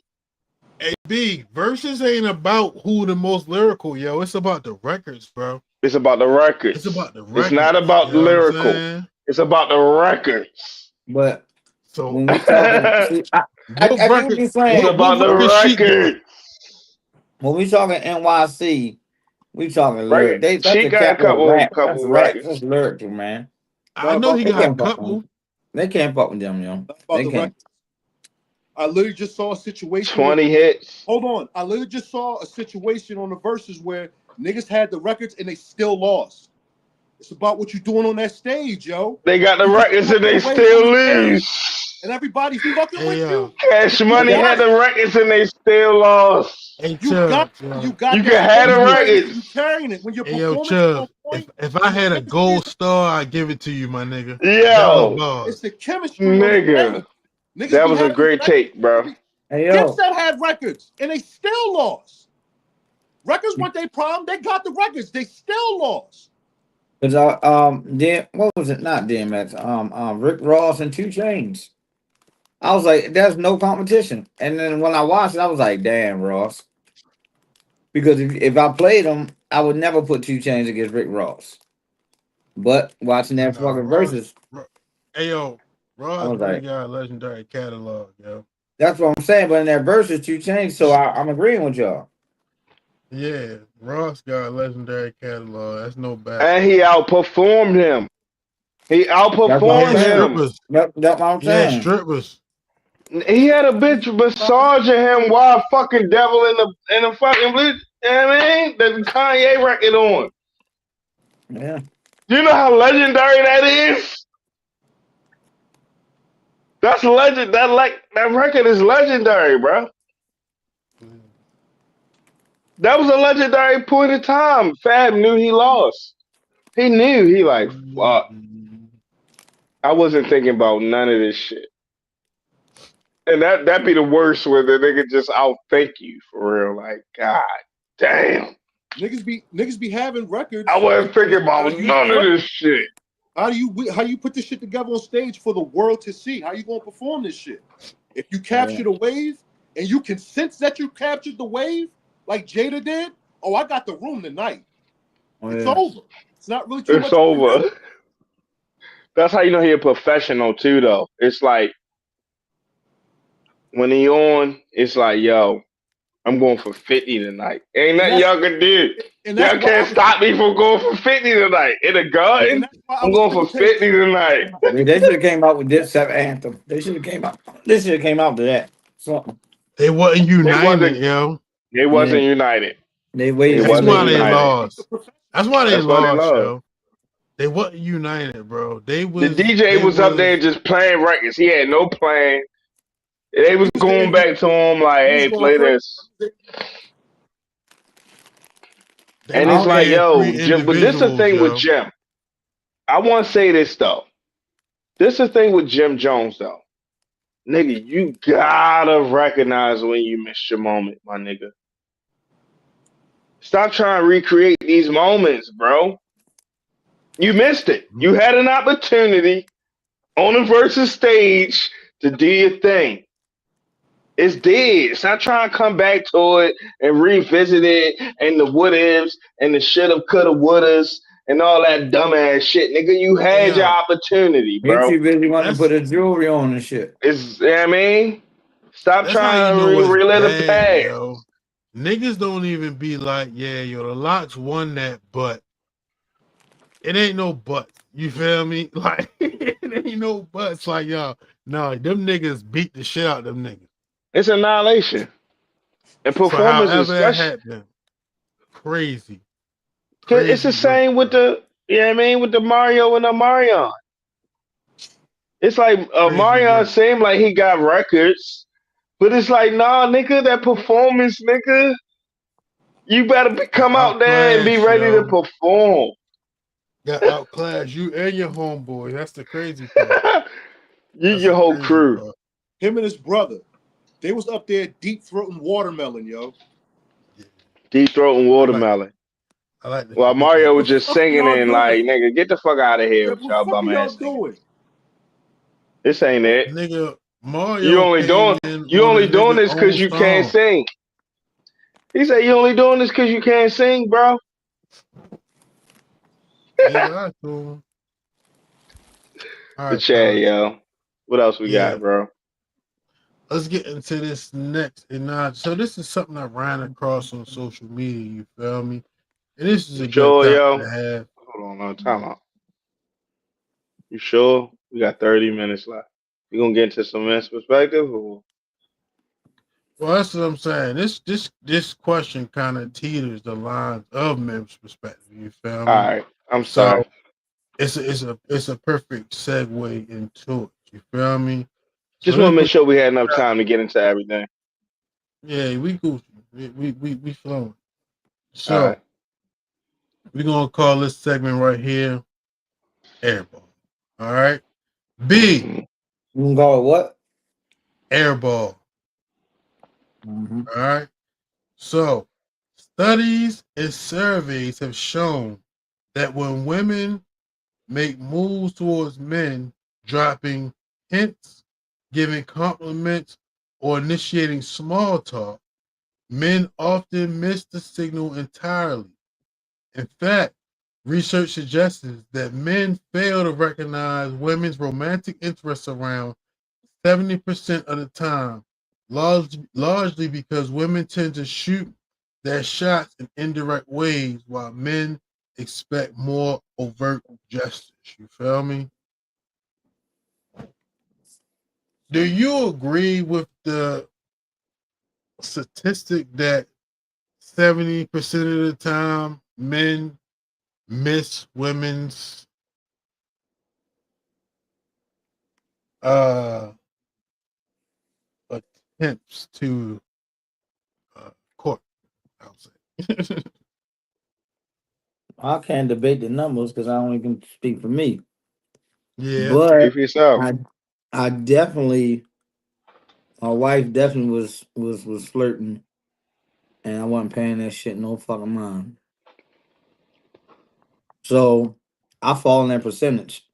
Hey, B, versus ain't about who the most lyrical, yo. It's about the records, bro. It's about the records. It's about the records. It's not about you know lyrical. It's about the records. But so when we talking, see, I get what you're saying. It's about the records. When we talking NYC, we talking Right. lyric. That's She a got a capital rap. That's couple rap. records. That's lyrical, man. I know he They got a can't fuck with couple. them. They can't fuck with them, yo. That's about They the can't. records. I literally just saw a situation. 20 hits. Hold on. I literally just saw a situation on the verses where niggas had the records and they still lost. It's about what you're doing on that stage, yo. They got the records and they still lose. And everybody's fucking with you. Cash Money had the records and they still lost. Hey, You got You can have the records. You carrying it when you're Hey, yo, performing. Chubb, if I had a gold star, I'd give it to you, my nigga. Yo, it's the chemistry, nigga. That was a great take, bro. Hey, yo. Dipset had records and they still lost. Records weren't their problem. They got the records. They still lost. Cause what was it? Not DMX. Rick Ross and 2 Chainz. I was like, there's no competition. And then when I watched it, I was like, damn, Ross. Because if I played them, I would never put 2 Chainz against Rick Ross. But watching that fucking verses, hey yo, Ross like, really got a legendary catalog, yo. That's what I'm saying. But in that verses, 2 Chainz, so I'm agreeing with y'all. Yeah, Ross got a legendary catalog. That's no bad. And he outperformed him. He outperformed him. That's what I'm saying. Yeah, strippers. He had a bitch massaging him while fucking devil in the fucking blue. You know what I mean? The Kanye record on. Yeah. You know how legendary that is? That's legend. That record is legendary, bro. That was a legendary point in time. Fab knew he lost. He knew. He like, fuck. I wasn't thinking about none of this shit. And that'd be the worst where the nigga just outthink you for real. Like, God damn. Niggas be having records. I wasn't thinking about none of this shit. How do you put this shit together on stage for the world to see? How you gonna perform this shit? If you capture the wave and you can sense that you captured the wave, like Jada did, oh, I got the room tonight. It's over. It's not really too much. It's over. That's how you know he a professional too, though. It's like when he on, it's like, yo, I'm going for 50 tonight. Ain't nothing y'all can do. Y'all can't stop me from going for 50 tonight. In a garden, I'm going for 50 tonight. They should have came out with this anthem. They should have came out. They should have came out to that. Something. They wasn't united, yo. They wasn't united. They waited. That's why they united. lost. That's why they lost, yo. They wasn't united, bro. The DJ was up there just playing records. He had no plan. They was going back to him like, hey, play this. And it's like, yo, Jim, but this is the thing with Jim. I want to say this, though. This is the thing with Jim Jones, though. Nigga, you gotta recognize when you missed your moment, my nigga. Stop trying to recreate these moments, bro. You missed it. You had an opportunity on a versus stage to do your thing. It's dead. Stop trying to come back to it and revisit it and the what ifs and the shoulda, coulda, wouldas and all that dumbass shit. Nigga, you had your opportunity, bro. You busy wanting to put a jewelry on and shit. You know what I mean? Stop trying to relive the past. Yo. Niggas don't even be like, yeah, yo, the Locks won that, but it ain't no but. You feel me? Like, it ain't no buts. Like, yo, no, them niggas beat the shit out of them niggas. It's annihilation. And performance is happened. Crazy. It's the same with the, you know what I mean, with the Mario and the Marion. It's like Marion seemed like he got records, but it's like, nah, nigga, that performance, nigga, you better come out there and be ready to perform. Got outclassed, you and your homeboy. That's the crazy part. Your whole crew. Him and his brother. They was up there deep throating watermelon, yo. Deep throating watermelon. I like the While Mario was What the just fuck are singing y'all and like, doing? nigga, get the fuck out of here Yeah, with what the y'all fuck are bum y'all ass singing. doing? This ain't it. nigga. You Mario only came doing in you on a only doing nigga this own because you can't song. sing. He said you only doing this because you can't sing, bro. Ain't lied to him. All The right, chat, fellas. yo. What else we Yeah, got, bro? let's get into this next. And so this is something I ran across on social media. You feel me? And this is You a good sure, topic yo? to have. Hold on, no time out. You sure? We got 30 minutes left. You gonna get into some men's perspective or Well, that's what I'm saying. This question kind of teeters the lines of men's perspective. You feel all me? right. I'm So sorry. it's a perfect segue into it. You feel me? So Just this want to make was sure we had enough time to get into everything. yeah, we Gucci. We flowing. All So right. we're gonna call this segment right here airball. All right. B Mhm. You can call it what? airball. Mm-hmm. All right. So studies and surveys have shown that when women make moves towards men, dropping hints, giving compliments, or initiating small talk, men often miss the signal entirely. In fact, research suggests that men fail to recognize women's romantic interests around 70% of the time, largely because women tend to shoot their shots in indirect ways while men expect more overt gestures. You feel me? Do you agree with the statistic that 70% of the time men miss women's uh attempts to court, I'll say. I can't debate the numbers because I only can speak for me. Yeah. Speak But for yourself. I definitely, my wife definitely was flirting, and I wasn't paying that shit no fucking mind. So I fall in that percentage.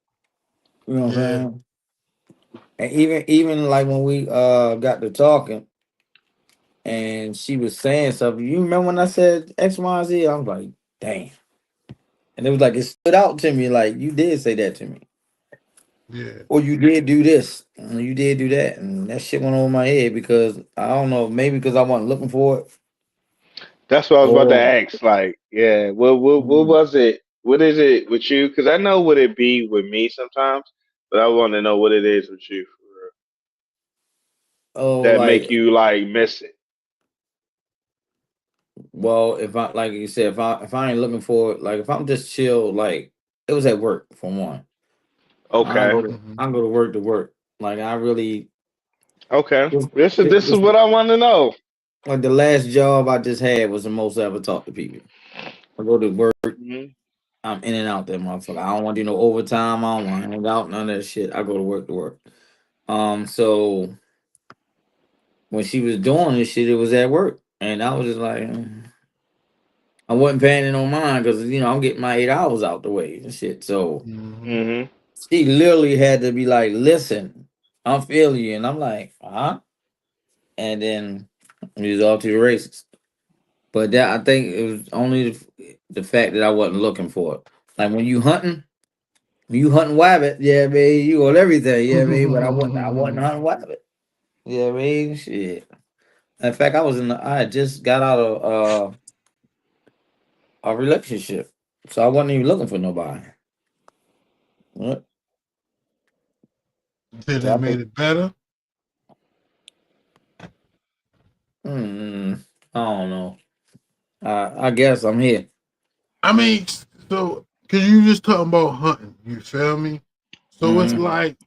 You know what I'm Yeah. saying? And even like when we got to talking and she was saying something, you remember when I said X, Y, Z? I was like, damn. And it was like it stood out to me, like you did say that to me. Yeah. Or you did do this, and you did do that, and that shit went over my head because I don't know, maybe because I wasn't looking for it, That's what I was about to or ask. Like, yeah, what mm, was it? What is it with you? Because I know what it be with me sometimes, but I want to know what it is with you for real. oh, That make like, you like miss it. well, if I like you said, if I ain't looking for it, like if I'm just chill, like it was at work for one. I Okay, go to Mm-hmm. I go to work. Like I really okay. this, This is this what I want to know. like the last job I just had was the most I ever talked to people. I go to work. Hmm. I'm in and out that motherfucker. I don't want to do no overtime. I don't want to hang out, none of that shit. I go to work to work. So when she was doing this shit, it was at work, and I was just like, I wasn't paying it no mind because I'm getting my 8 hours out the way and shit. So Mm-hmm. Hmm. she literally had to be like, "Listen, I'm feeling you," and I'm like, "Huh?" And then we was off to the races. But that I think it was only the fact that I wasn't looking for it. Like when you hunting wabbit, yeah, man, you on everything, yeah, man. But I wasn't hunting wabbit, yeah, man. Shit. In fact, I had just got out of a relationship, so I wasn't even looking for nobody. What? Did So it made it better? mm, I don't know. I guess I'm here. I mean, so because you just talking about hunting, you feel me? So it's Hmm. like,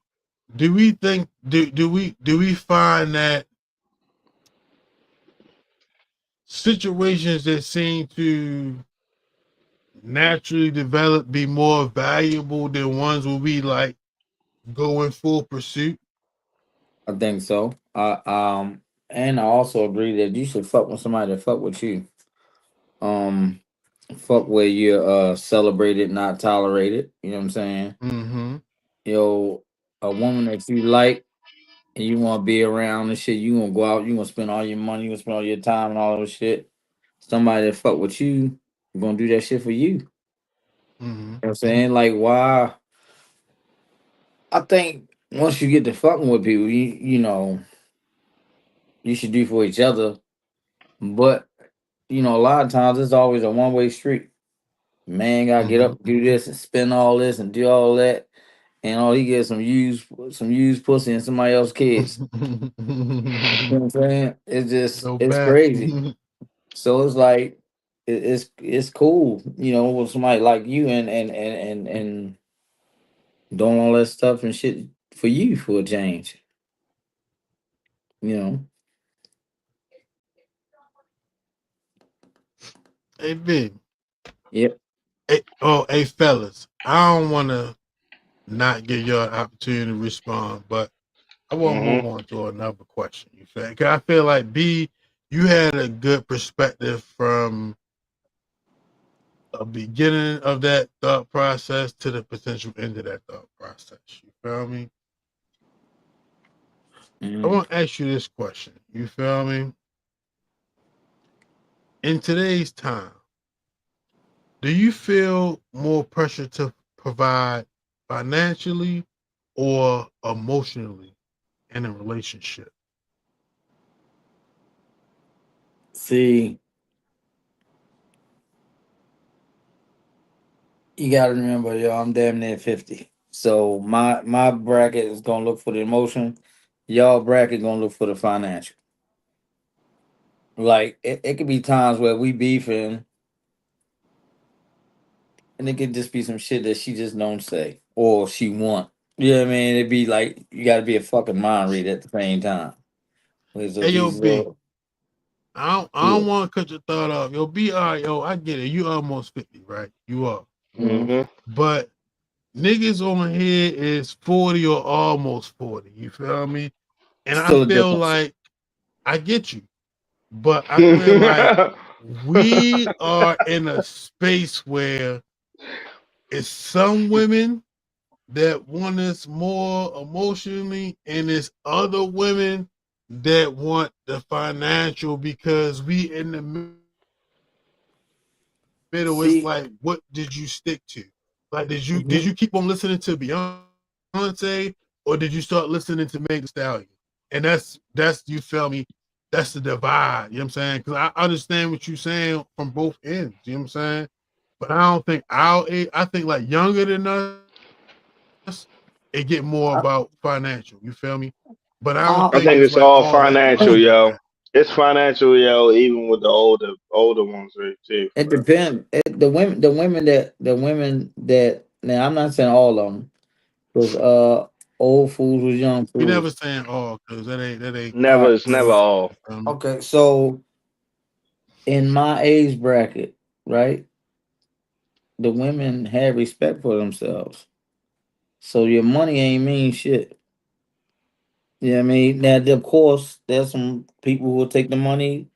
do we think do we find that situations that seem to naturally develop be more valuable than ones where we like go in full pursuit? I think so. And I also agree that you should fuck with somebody that fuck with you. Um, fuck where you're celebrated, not tolerated. You know what I'm saying? Mm-hmm. Yo, a woman that you like and you want to be around and shit, you gonna go out, you gonna spend all your money, you gonna spend all your time and all that shit. Somebody that fuck with you gonna do that shit for you. You know Mm-hmm. what I'm saying? Like, why? I think once you get to fucking with people, you know, you should do for each other. But, you know, a lot of times it's always a one-way street. Man gotta get Mm-hmm. up, do this and spend all this and do all that. And all he gets some used pussy and somebody else's kids. You know what I'm saying? It's just Go it's back. crazy. So it's like it's cool, you know, with somebody like you and doing all that stuff and shit for you for a change. You know. Hey, big. Yep. Hey, fellas. I don't want to not give y'all an opportunity to respond, but I want to move Mm-hmm. on to another question. You feel? Cause I feel like B, you had a good perspective from a beginning of that thought process to the potential end of that thought process. You feel me? I Mhm. want to ask you this question. You feel me? In today's time, do you feel more pressure to provide financially or emotionally in a relationship? See, you gotta remember, yo, I'm damn near 50. So my bracket is gonna look for the emotion. Y'all bracket gonna look for the financial. Like it could be times where we beefing and it could just be some shit that she just don't say or she want. You know what I mean? It'd be like you gotta be a fucking mind reader at the same time. So Hey, yo, these B, little I yeah. don't want to cut your thought off. Yo, B, all right, yo, I get it. You almost 50, right? You are. Mhm. Mm-hmm. But niggas on here is 40 or almost 40. You feel me? And I Still a feel difference. like I get you. But I feel like we are in a space where it's some women that want us more emotionally, and it's other women that want the financial because we in the middle. It's See, like, what did you stick to? Like, did mhm. you keep on listening to Beyonce, or did you start listening to Megan Thee Stallion? And that's you feel me? That's the divide. You know what I'm saying? Because I understand what you're saying from both ends. You know what I'm saying? But I don't think our age. I think like younger than us, it get more I, about financial. You feel me? But I don't I, I think think it's it's like all all that financial, much like yo. that. It's financial, yo. Even with the older ones, right, too. it For real. depends. The women that now I'm not saying all of them because old fools was young We never fools. saying all because that ain't All Never, right. it's never all. you feel me? Okay, so in my age bracket, right, the women have respect for themselves. So your money ain't mean shit. You know what I mean? Now, of course, there's some people who will take the money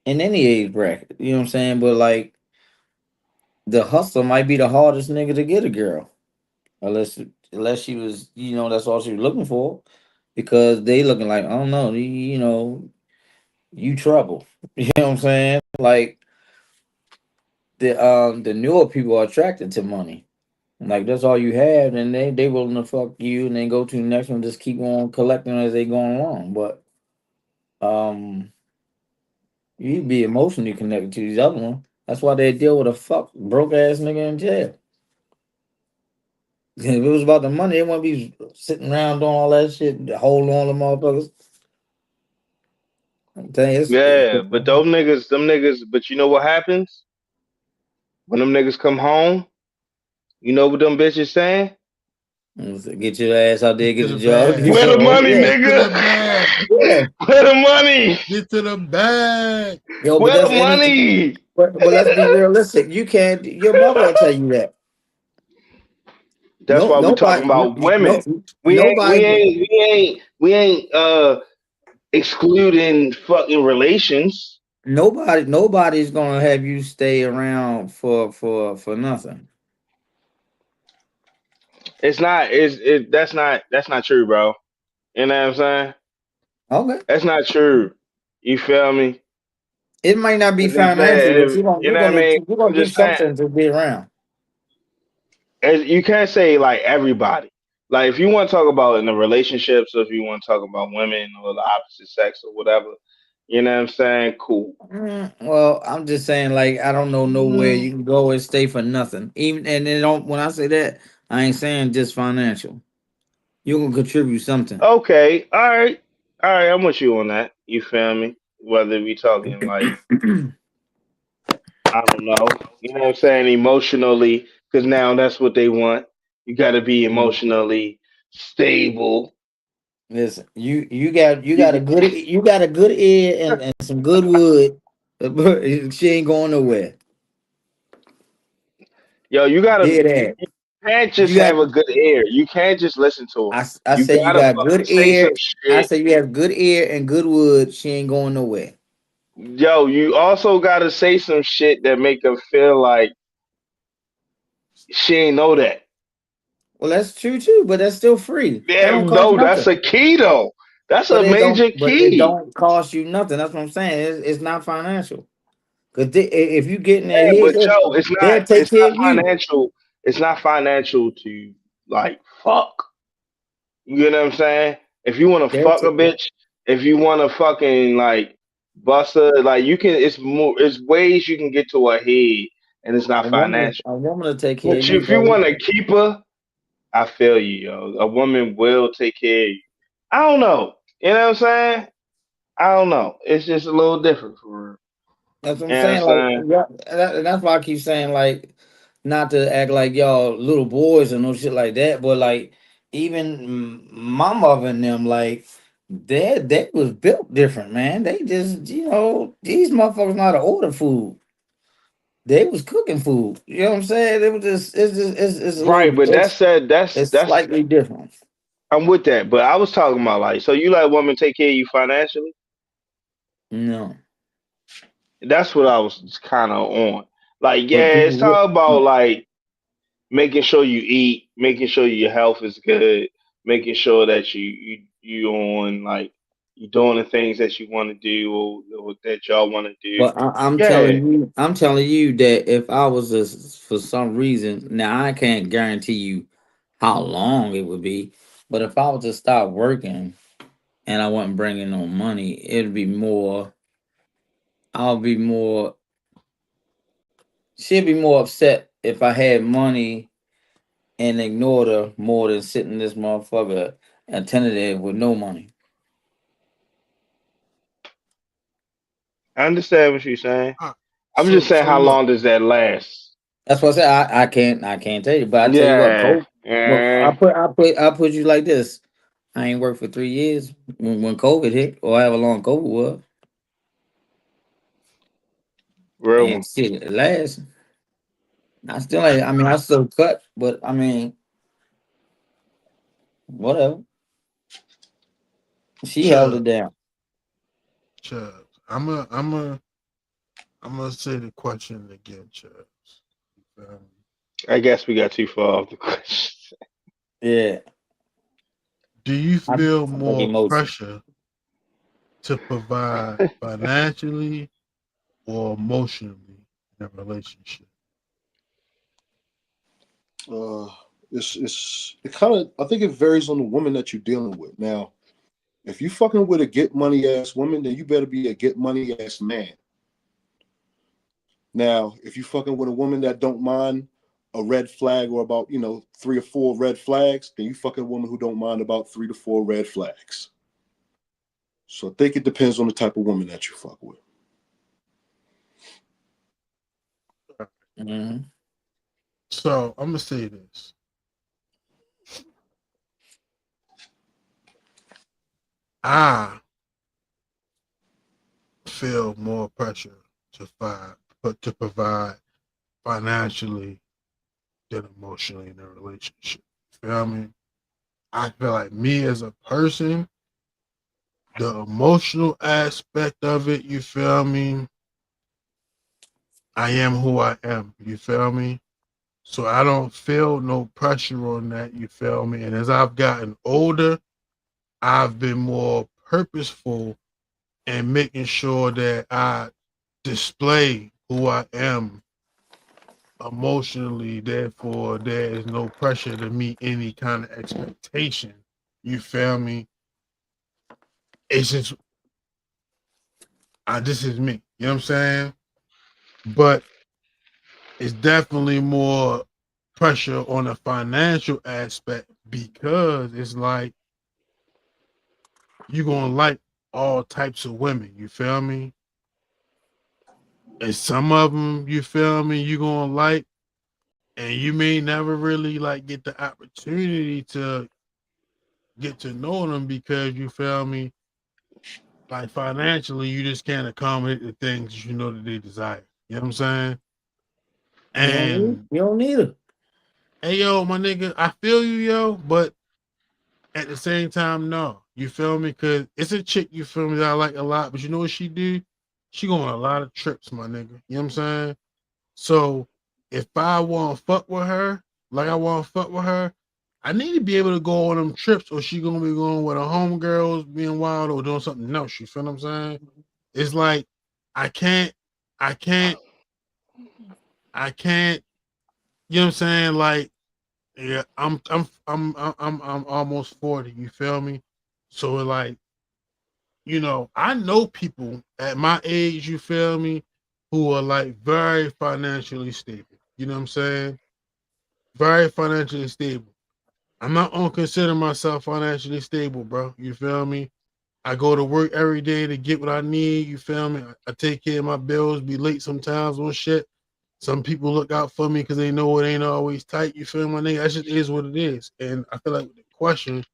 in any age bracket. You know what I'm saying? But like the hustler might be the hardest nigga to get a girl, unless unless she was, you know, that's all she was looking for, because they looking like I don't know, you know, you trouble. You know what I'm saying? Like the newer people are attracted to money. Like that's all you have, and they willing to fuck you, and then go to the next one, just keep on collecting as they going along. But um, you be emotionally connected to these other ones. That's why they deal with a fuck broke ass nigga in jail. If it was about the money, they wouldn't be sitting around doing all that shit, holding on to motherfuckers. I'm telling you, Yeah, but them niggas. But you know what happens when them niggas come home? You know what them bitches saying? get your ass out there, Get get to a the job, bag. get Where the some. money, Yeah, Get to the nigga? bag. yeah. Where the money? Get to the bag. Yo, but Where the that's any. money? But let's be realistic. You can't. Your mother will tell you that. That's No, why we talking nobody. about women. No, We nobody. ain't excluding fucking relations. Nobody's gonna have you stay around for nothing. It's not. That's not true, bro. You know what I'm saying? Okay. That's not true. You feel me? It might not be As I financial, but said, you're you know what I gonna mean. you're gonna I'm do just saying. something to be around. You can't say like everybody. Like if you want to talk about in the relationships, or if you want to talk about women or the opposite sex or whatever, you know what I'm saying? Cool. Well, I'm just saying, like, I don't know nowhere you can go and stay for nothing. Even and it don't. When I say that, I ain't saying just financial. You gonna contribute something. Okay. All right. I'm with you on that. You feel me? Whether we talking like I don't know, you know what I'm saying, emotionally, because now that's what they want. You got to be emotionally stable. Listen, you got a You, good ear and some good wood. She ain't going nowhere. yo, you gotta. Did You that. can't just You got. have a good ear. You can't just listen to her. I You say you gotta got fucking good say ear. some I shit. say you have good ear and good wood. She ain't going nowhere. Yo, you also gotta say some shit that make her feel like she ain't know that. Well, that's true too, but that's still free. That Yeah, don't cost no, that's nothing. a key though. That's a major But it key. don't cost you nothing. That's what I'm saying. It's not financial. Because if you get in their Yeah, head, but yo, it's not. they'll take It's care of not you. financial. It's not financial to like fuck. You know what I'm saying? If you want to They'll fuck a take bitch, if you want to fucking like bust her, like you can. It's more. It's ways you can get to her head, and it's not financial. a woman to take care But of you, if you though. want to keep her, I feel you, yo. A woman will take care of you. I don't know. You know what I'm saying? I don't know. It's just a little different for real. That's what You I'm know what I'm saying. Like, saying? yeah, that's why I keep saying, like, not to act like y'all little boys or no shit like that. But like, even my mother and them, like, they was built different, man. They just, these motherfuckers know how to order food. They was cooking food. You know what I'm saying? It was it's a Right, little, but that said, it's that's slightly different. I'm with that. But I was talking about like, so you let women take care of you financially? No, That's what I was kind of on. Like, but yeah, it's all about like making sure you eat, making sure your health is good, making sure that you on like you doing the things that you want to do or that y'all want to do. But Yeah, I'm telling you that if I was for some reason, now I can't guarantee you how long it would be, but if I was to stop working and I wasn't bringing no money, it'd be more. I'll be more. She'd be more upset if I had money and ignored her more than sitting this motherfucker attentive with no money. I understand what you're saying. I'm just saying, So how look, long does that last? That's what I said. I can't tell you, but I tell you what, Yeah, Cole. Well, yeah, I put you like this. I ain't worked for 3 years when COVID hit, or however long COVID was, real and one. shit, it last. I still ain't. I mean, I still cut, but I mean, whatever. She held it Chubb, down. Chubb. I'm gonna say the question again, Chubb. Um, I guess we got too far off the question. Yeah, do you I feel like more emotion. pressure to provide financially or emotionally in a relationship? Uh, it kind of, I think it varies on the woman that you're dealing with. Now, if you fucking with a get money ass woman, then you better be a get money ass man. Now, if you fucking with a woman that don't mind a red flag or about 3 or 4 red flags, then you fucking a woman who don't mind about 3 to 4 red flags. So I think it depends on the type of woman that you fuck with. Hmm. So I'm gonna say this. I feel more pressure to provide financially than emotionally in a relationship. You feel me? I feel like me as a person, The emotional aspect of it, you feel me? I am who I am, you feel me? So I don't feel no pressure on that, you feel me? And as I've gotten older, I've been more purposeful in making sure that I display who I am emotionally. Therefore, there is no pressure to meet any kind of expectation. You feel me? It's just, this is me. You know what I'm saying? But it's definitely more pressure on the financial aspect because it's like you're gonna like all types of women. You feel me? And some of them, you feel me, you're gonna like, and you may never really like get the opportunity to get to know them because you feel me, like financially, you just can't accommodate the things you know that they desire. You know what I'm saying? And You don't need it. hey, yo, my nigga, I feel you, yo, but at the same time, no. You feel me? Because it's a chick, you feel me, that I like a lot, but you know what she do? She go on a lot of trips, my nigga. You know what I'm saying? So if I want to fuck with her, like I want to fuck with her, I need to be able to go on them trips, or she gonna be going with her homegirls, being wild, or doing something else. You feel what I'm saying? It's like I can't, I can't, I can't. You know what I'm saying? Like, yeah, I'm almost 40. You feel me? So like, you know, I know people at my age. You feel me? Who are like very financially stable. You know what I'm saying? Very financially stable. I'm not gonna consider myself financially stable, bro. You feel me? I go to work every day to get what I need. You feel me? I take care of my bills, be late sometimes on shit. Some people look out for me because they know it ain't always tight. You feel me, my nigga? That just is what it is. And I feel like with the question,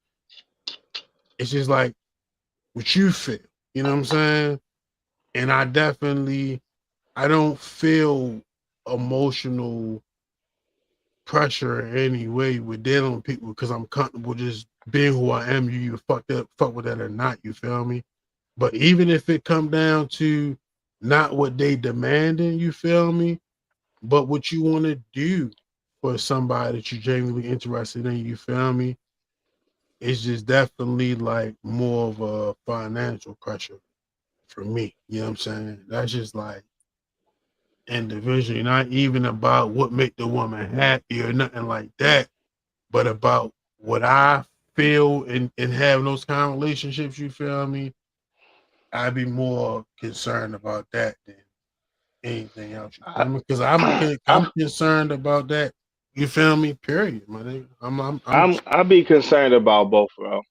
it's just like what you feel. You know what I'm saying? And I don't feel emotional pressure in any way with dealing with people because I'm comfortable just being who I am. You fuck with that or not, you feel me? But even if it come down to not what they demanding, you feel me, but what you want to do for somebody that you're genuinely interested in, you feel me? It's just definitely like more of a financial pressure for me. You know what I'm saying? That's just like individually, not even about what make the woman happy or nothing like that, but about what I feel and having those kind of relationships, you feel me? I'd be more concerned about that than anything else, you I, feel me? Because I'm I, I'm concerned about that, you feel me? Period, my nigga. I'm I be concerned about both, bro.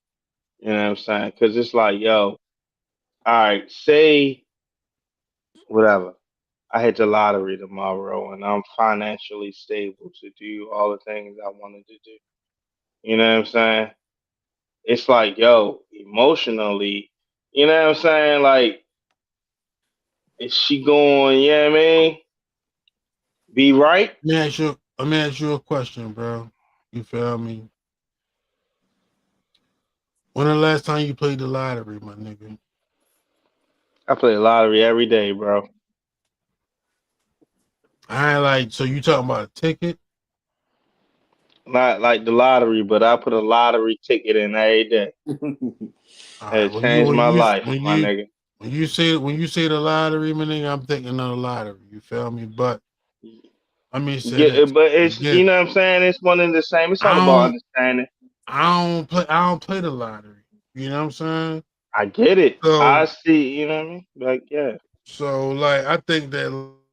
You know what I'm saying? Because it's like, yo, all right, say whatever. I hit the lottery tomorrow, and I'm financially stable to do all the things I wanted to do. You know what I'm saying? It's like, yo, emotionally, you know what I'm saying? Like, is she going, you know what I mean? Be right? let me ask you a question, bro. You feel me? When the last time you played the lottery, my nigga? I play the lottery every day, bro. I ain't like, so you talking about a ticket? Not like the lottery, but I put a lottery ticket in every day. All right, It changed my life, my nigga. when you say the lottery, my nigga, I'm thinking of the lottery. You feel me? But let me say Yeah, this but it's, you again. know what I'm saying? It's one and the same. It's all I about don't understanding. I don't play the lottery. You know what I'm saying? I get it. I So see, you know what I mean? Like, yeah. like I think that like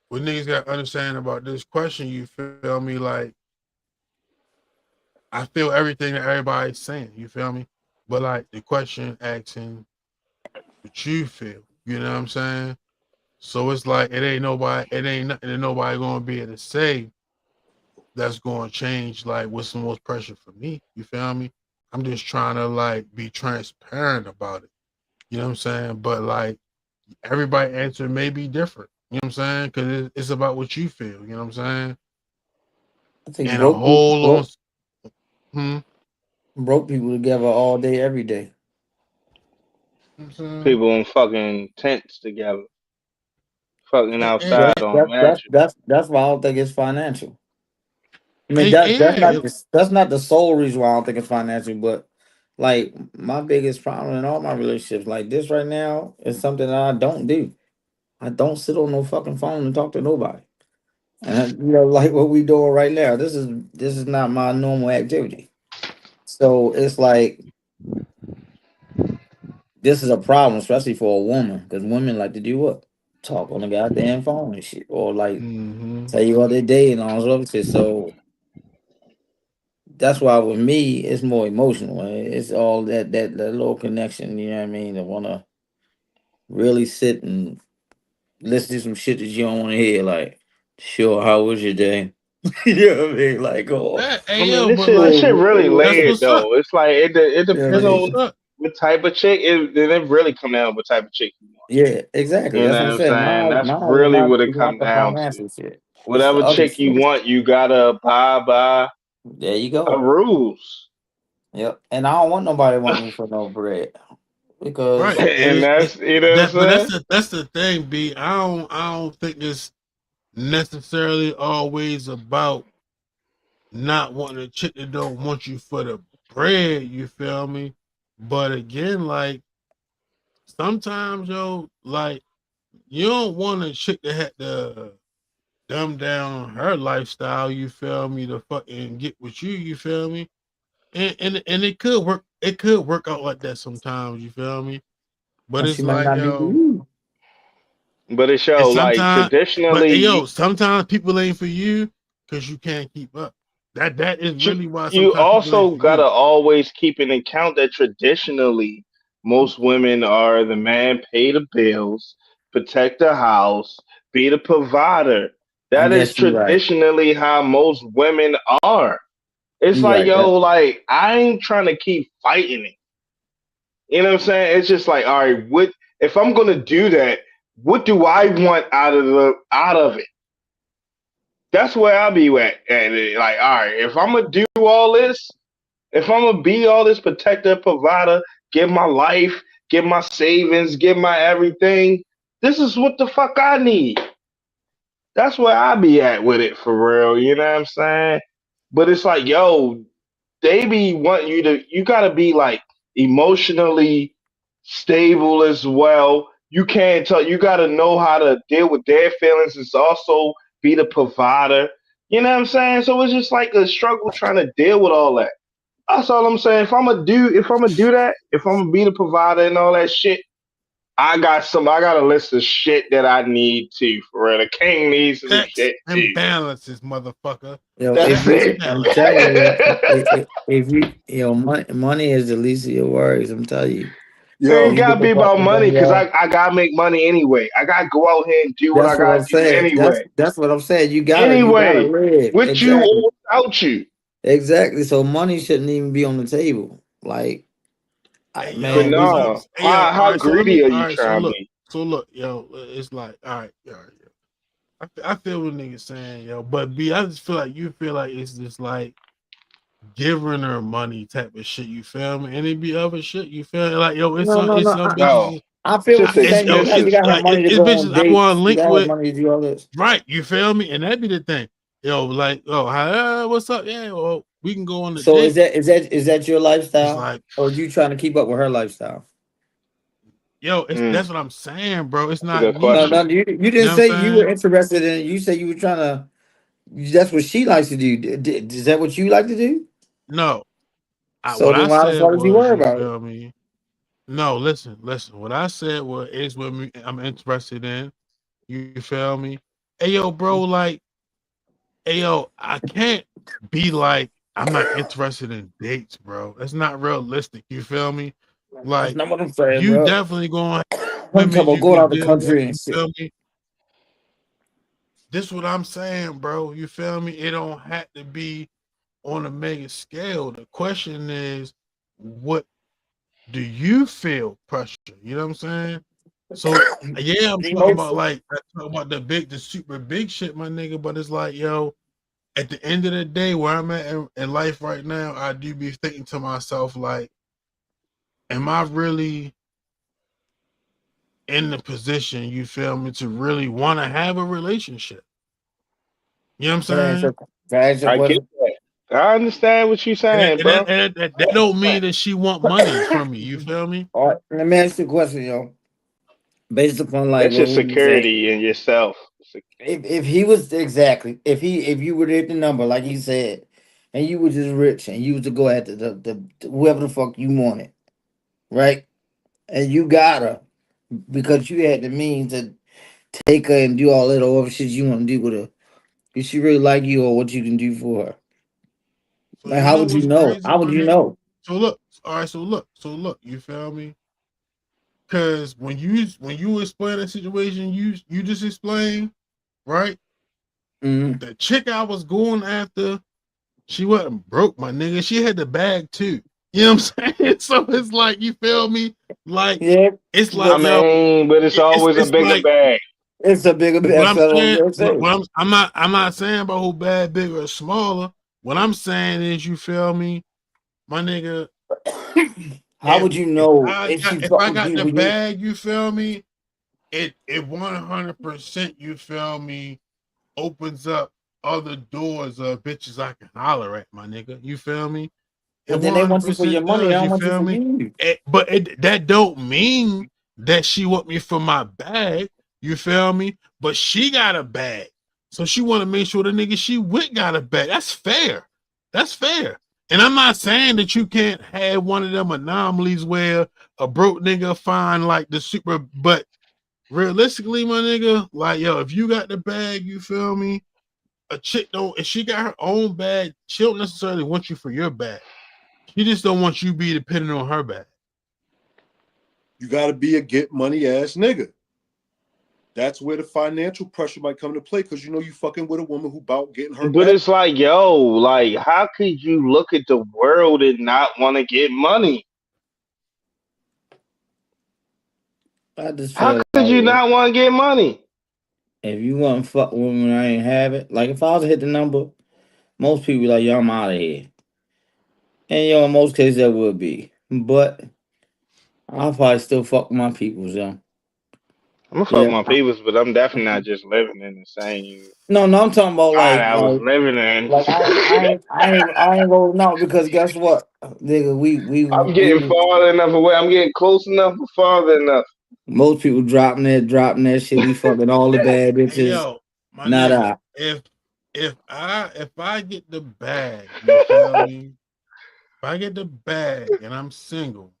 what niggas got to understand about this question, you feel me? Like I feel everything that everybody's saying, you feel me? But like the question asking what you feel, you know what I'm saying? So it's like it ain't nothing that nobody gonna be able to say that's gonna change like what's the most pressure for me. You feel me? I'm just trying to like be transparent about it. You know what I'm saying? But like everybody answer may be different. You know what I'm saying? Because it's about what you feel. You know what I'm saying? I think And a both whole on both hmm? Broke people together all day, every day. You know what I'm saying? People in fucking tents together, fucking And, outside on mattress. That's why I don't think it's financial. I mean, yeah, that's not the sole reason why I don't think it's financial, but like my biggest problem in all my relationships, like this right now, is something that I don't do. I don't sit on no fucking phone and talk to nobody. And like what we doing right now, this is not my normal activity. So it's like this is a problem, especially for a woman, because women like to do what? Talk on the goddamn phone and shit, or like mm-hmm. tell you what they did and all this other shit. So that's why with me, it's more emotional. It's all that little connection. You know what I mean? To want to really sit and listen to some shit that you don't want to hear. Like, sure, how was your day? You know what I mean? Like, oh, I Hey mean, yo, this but shit, this like shit really that's layered what's up. though. It's like it you know what I depends That's what's on mean? up. what type of chick. Then it really come down to what type of chick you want. Yeah, exactly. You That's know what what I'm I'm saying. saying? That's Mine really what it is not come the down to. financial shit. It's the Whatever other chick you shit. want, you gotta abide by There you her go. rules, Yep. And I don't want nobody want me for no bread Right. because And and that's you know what I'm that but saying. that's the thing, B. I don't think it's necessarily always about not wanting a chick that don't want you for the bread, you feel me? But again, like sometimes like you don't want a chick that had to dumb down her lifestyle, you feel me, to fucking get with you feel me? And it could work out like that sometimes, you feel me? But and she it's might like, not be for yo, you. But it and show like sometimes but hey, traditionally, yo, sometimes people ain't for you because you can't keep up. That is you, really why you sometimes people ain't also for gotta you. always keep in account that traditionally most women are the man pay the bills, protect the house, be the provider. I That is guess you're right. traditionally how most women are. It's You're like, right. yo, like I ain't trying to keep fighting it. You know what I'm saying? It's just like, all right, what if I'm gonna do that? What do I want out of it? That's where I'll be at it. Like, all right, if I'm gonna do all this, if I'm gonna be all this protector, provider, give my life, give my savings, give my everything, this is what the fuck I need. That's where I be at with it for real. You know what I'm saying? But it's like, yo, they be want you to. You gotta be like emotionally stable as well. You can't tell. You gotta know how to deal with their feelings. It's also be the provider. You know what I'm saying? So it's just like a struggle trying to deal with all that. That's all I'm saying. If I'm gonna do that, if I'm gonna be the provider and all that shit, I got a list of shit that I need to for real. The king needs some Checks shit and too. balances, motherfucker. If That's Checks and you, it. I'm balances. telling you, if you, money is the least of your worries. I'm telling you. It ain't Yo, You get gotta the be about fucking money money because off. I gotta make money anyway. I gotta go out here and do what I That's what gotta I'm do saying. anyway. That's what I'm saying. You gotta Anyway, live. with you Exactly. or without you. Exactly. So money shouldn't even be on the table. Like, Hey But man, yo, we. no, hey yo, all how right. So let me. greedy are All you right. So trying to look. be? So look, yo. It's like, all right, all right. Yo. I feel what niggas saying, yo. But B, I just feel like you feel like it's just like giving her money type of shit. You feel me? And it be other shit. You feel me? Like yo, No, no, it's no. some No, bitches. I feel what you're it's saying. Yo, You just gotta have money to it's go on bitches I want to dates. You link gotta have with. money to do all this. Right, you feel me? And that be the thing. Yo, like, oh, hi, what's up? Yeah, well, we can go on a So is date. that your It's lifestyle, like, or you trying to keep up with her lifestyle? yo, it's mm, that's what I'm saying, bro. It's that's a not good No, me. question. no, you You didn't know what I'm say you were saying? interested in. You said you were trying to. That's what she likes to do. Is that what you like to do? No, So what then I why the said fuck is you was, worry you about it? feel me? No, listen. What I said was, is what I'm interested in. You feel me? Hey, yo, bro, like, hey, yo, I can't be like, I'm not interested in dates, bro. That's not realistic. You feel me? That's Like, not what I'm saying, you bro. definitely going I'm talking women about you going could out the deal with. country and You shit. feel me? This what I'm saying, bro. You feel me? It don't have to be on a mega scale. The question is, what do you feel pressure? You know what I'm saying? So yeah, I'm talking about Emotion. like I talk about the super big shit, my nigga. But it's like, yo, at the end of the day, where I'm at in life right now, I do be thinking to myself, like, am I really in the position, you feel me, to really want to have a relationship? You know what I'm saying? Can I ask you a I get question? that. I understand what you're And saying, bro. that don't mean that she want money from me. You feel me? All right, let me ask you a question, yo. Based upon like That's what just we were saying, security in yourself. if he was exactly if you were to hit the number like he said, and you were just rich and you was to go after the whoever the fuck you wanted, right? And you got her because you had the means to take her and do all that other shit you want to do with her. Did she really like you or what you can do for her? So Like, you how know would you what's know? crazy, How would my you nigga? know? So look, all right. So look. You feel me? Because when you explain a situation, you just explained, right? Mm-hmm. The chick I was going after, she wasn't broke, my nigga. She had the bag too. You know what I'm saying? So it's like, you feel me? Like, Yeah, it's I like, but yo, mean, but it's always a it's bigger like bag. it's a bigger what bet. I'm That's what I'm saying. gonna say. I'm not saying about who bad, bigger, or smaller. What I'm saying is, you feel me, my nigga. How would you know if she If fuck I with got you the when you? bag, you feel me, it 100%, you feel me, opens up other doors of bitches I can holler at, my nigga. You feel me? It But then they want you for your 100% money. They does. don't You want you feel for me? you. That don't mean that she want me for my bag. You feel me? But she got a bag, so she want to make sure the nigga she with got a bag. That's fair. That's fair. And I'm not saying that you can't have one of them anomalies where a broke nigga find like the super, but realistically, my nigga, like, yo, if you got the bag, you feel me? A chick don't, if she got her own bag, she don't necessarily want you for your bag. She just don't want you be dependent on her bag. You got to be a get money ass nigga. That's where the financial pressure might come into play because you know you fucking with a woman who about getting her But back. it's like, yo, like, how could you look at the world and not want to get money? I just How feel could you like not want to get money? if you want to fuck with women, I ain't have it. Like if I was to hit the number, most people be like, "Yo, I'm out of here," and yo, in most cases that would be. But I'll probably still fuck with my peoples, yo. I'm gonna fuck Yeah. my peoples, but I'm definitely not just living in the same No, I'm talking about spot I was living in. like I ain't rolling out because guess what, nigga, I'm getting far enough away. I'm getting close enough, but farther enough. most people dropping that shit. We fucking all the bad Hey, bitches. yo, my Not nigga, I. if I get the bag, you feel me? If I get the bag and I'm single,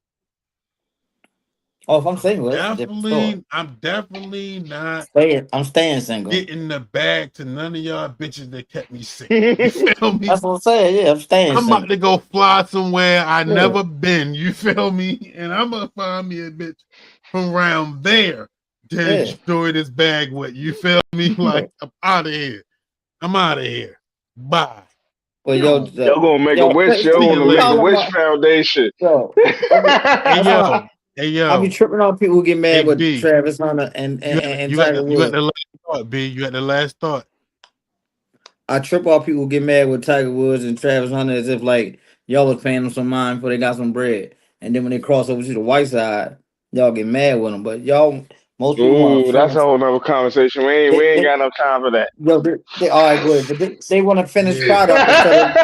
Oh, if I'm single, that's a different story. I'm definitely not I'm staying single. getting the bag to none of y'all bitches that kept me single. You feel me? That's what I'm saying. Yeah, I'm staying I'm about single. to go fly somewhere I Yeah, never been. You feel me? And I'm gonna find me a bitch from around there to yeah. enjoy this bag with. You feel me? Like, I'm out of here. I'm out of here. Bye. Well, yo, Yo, Y'all gonna make a yo, wish. see Y'all you gonna make a later. wish foundation. yo. Hey That's why yo, hey I be yo, tripping on people who get hey mad with B. Travis Hunter and Tiger You got Woods. the last thought, B. You got the last thought. I trip off people who get mad with Tiger Woods and Travis Hunter as if like y'all was paying them some mind before they got some bread, and then when they cross over to the white side, y'all get mad with them. But y'all, most people want to Ooh, that's a finish. whole nother conversation. We ain't They got no time for that. yo, they all right, go ahead, but they want to finish Yeah, product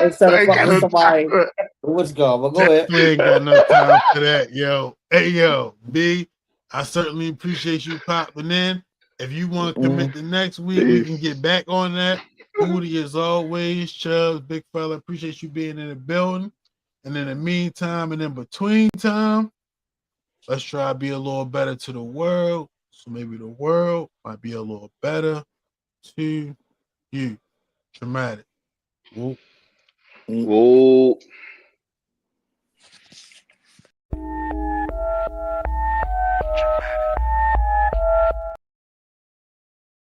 instead of I ain't fucking got with no time somebody. for What's going? But go ahead. definitely ain't got no time for that, yo. Hey yo, B. I certainly appreciate you popping in. If you want to commit Mhm. the next week, we that. can get back on that. Foodie as always, Chubbs, big fella. Appreciate you being in the building. And in the meantime, and in between time, let's try to be a little better to the world. So maybe the world might be a little better to you. TraMatic. Whoop. Mm. Whoa.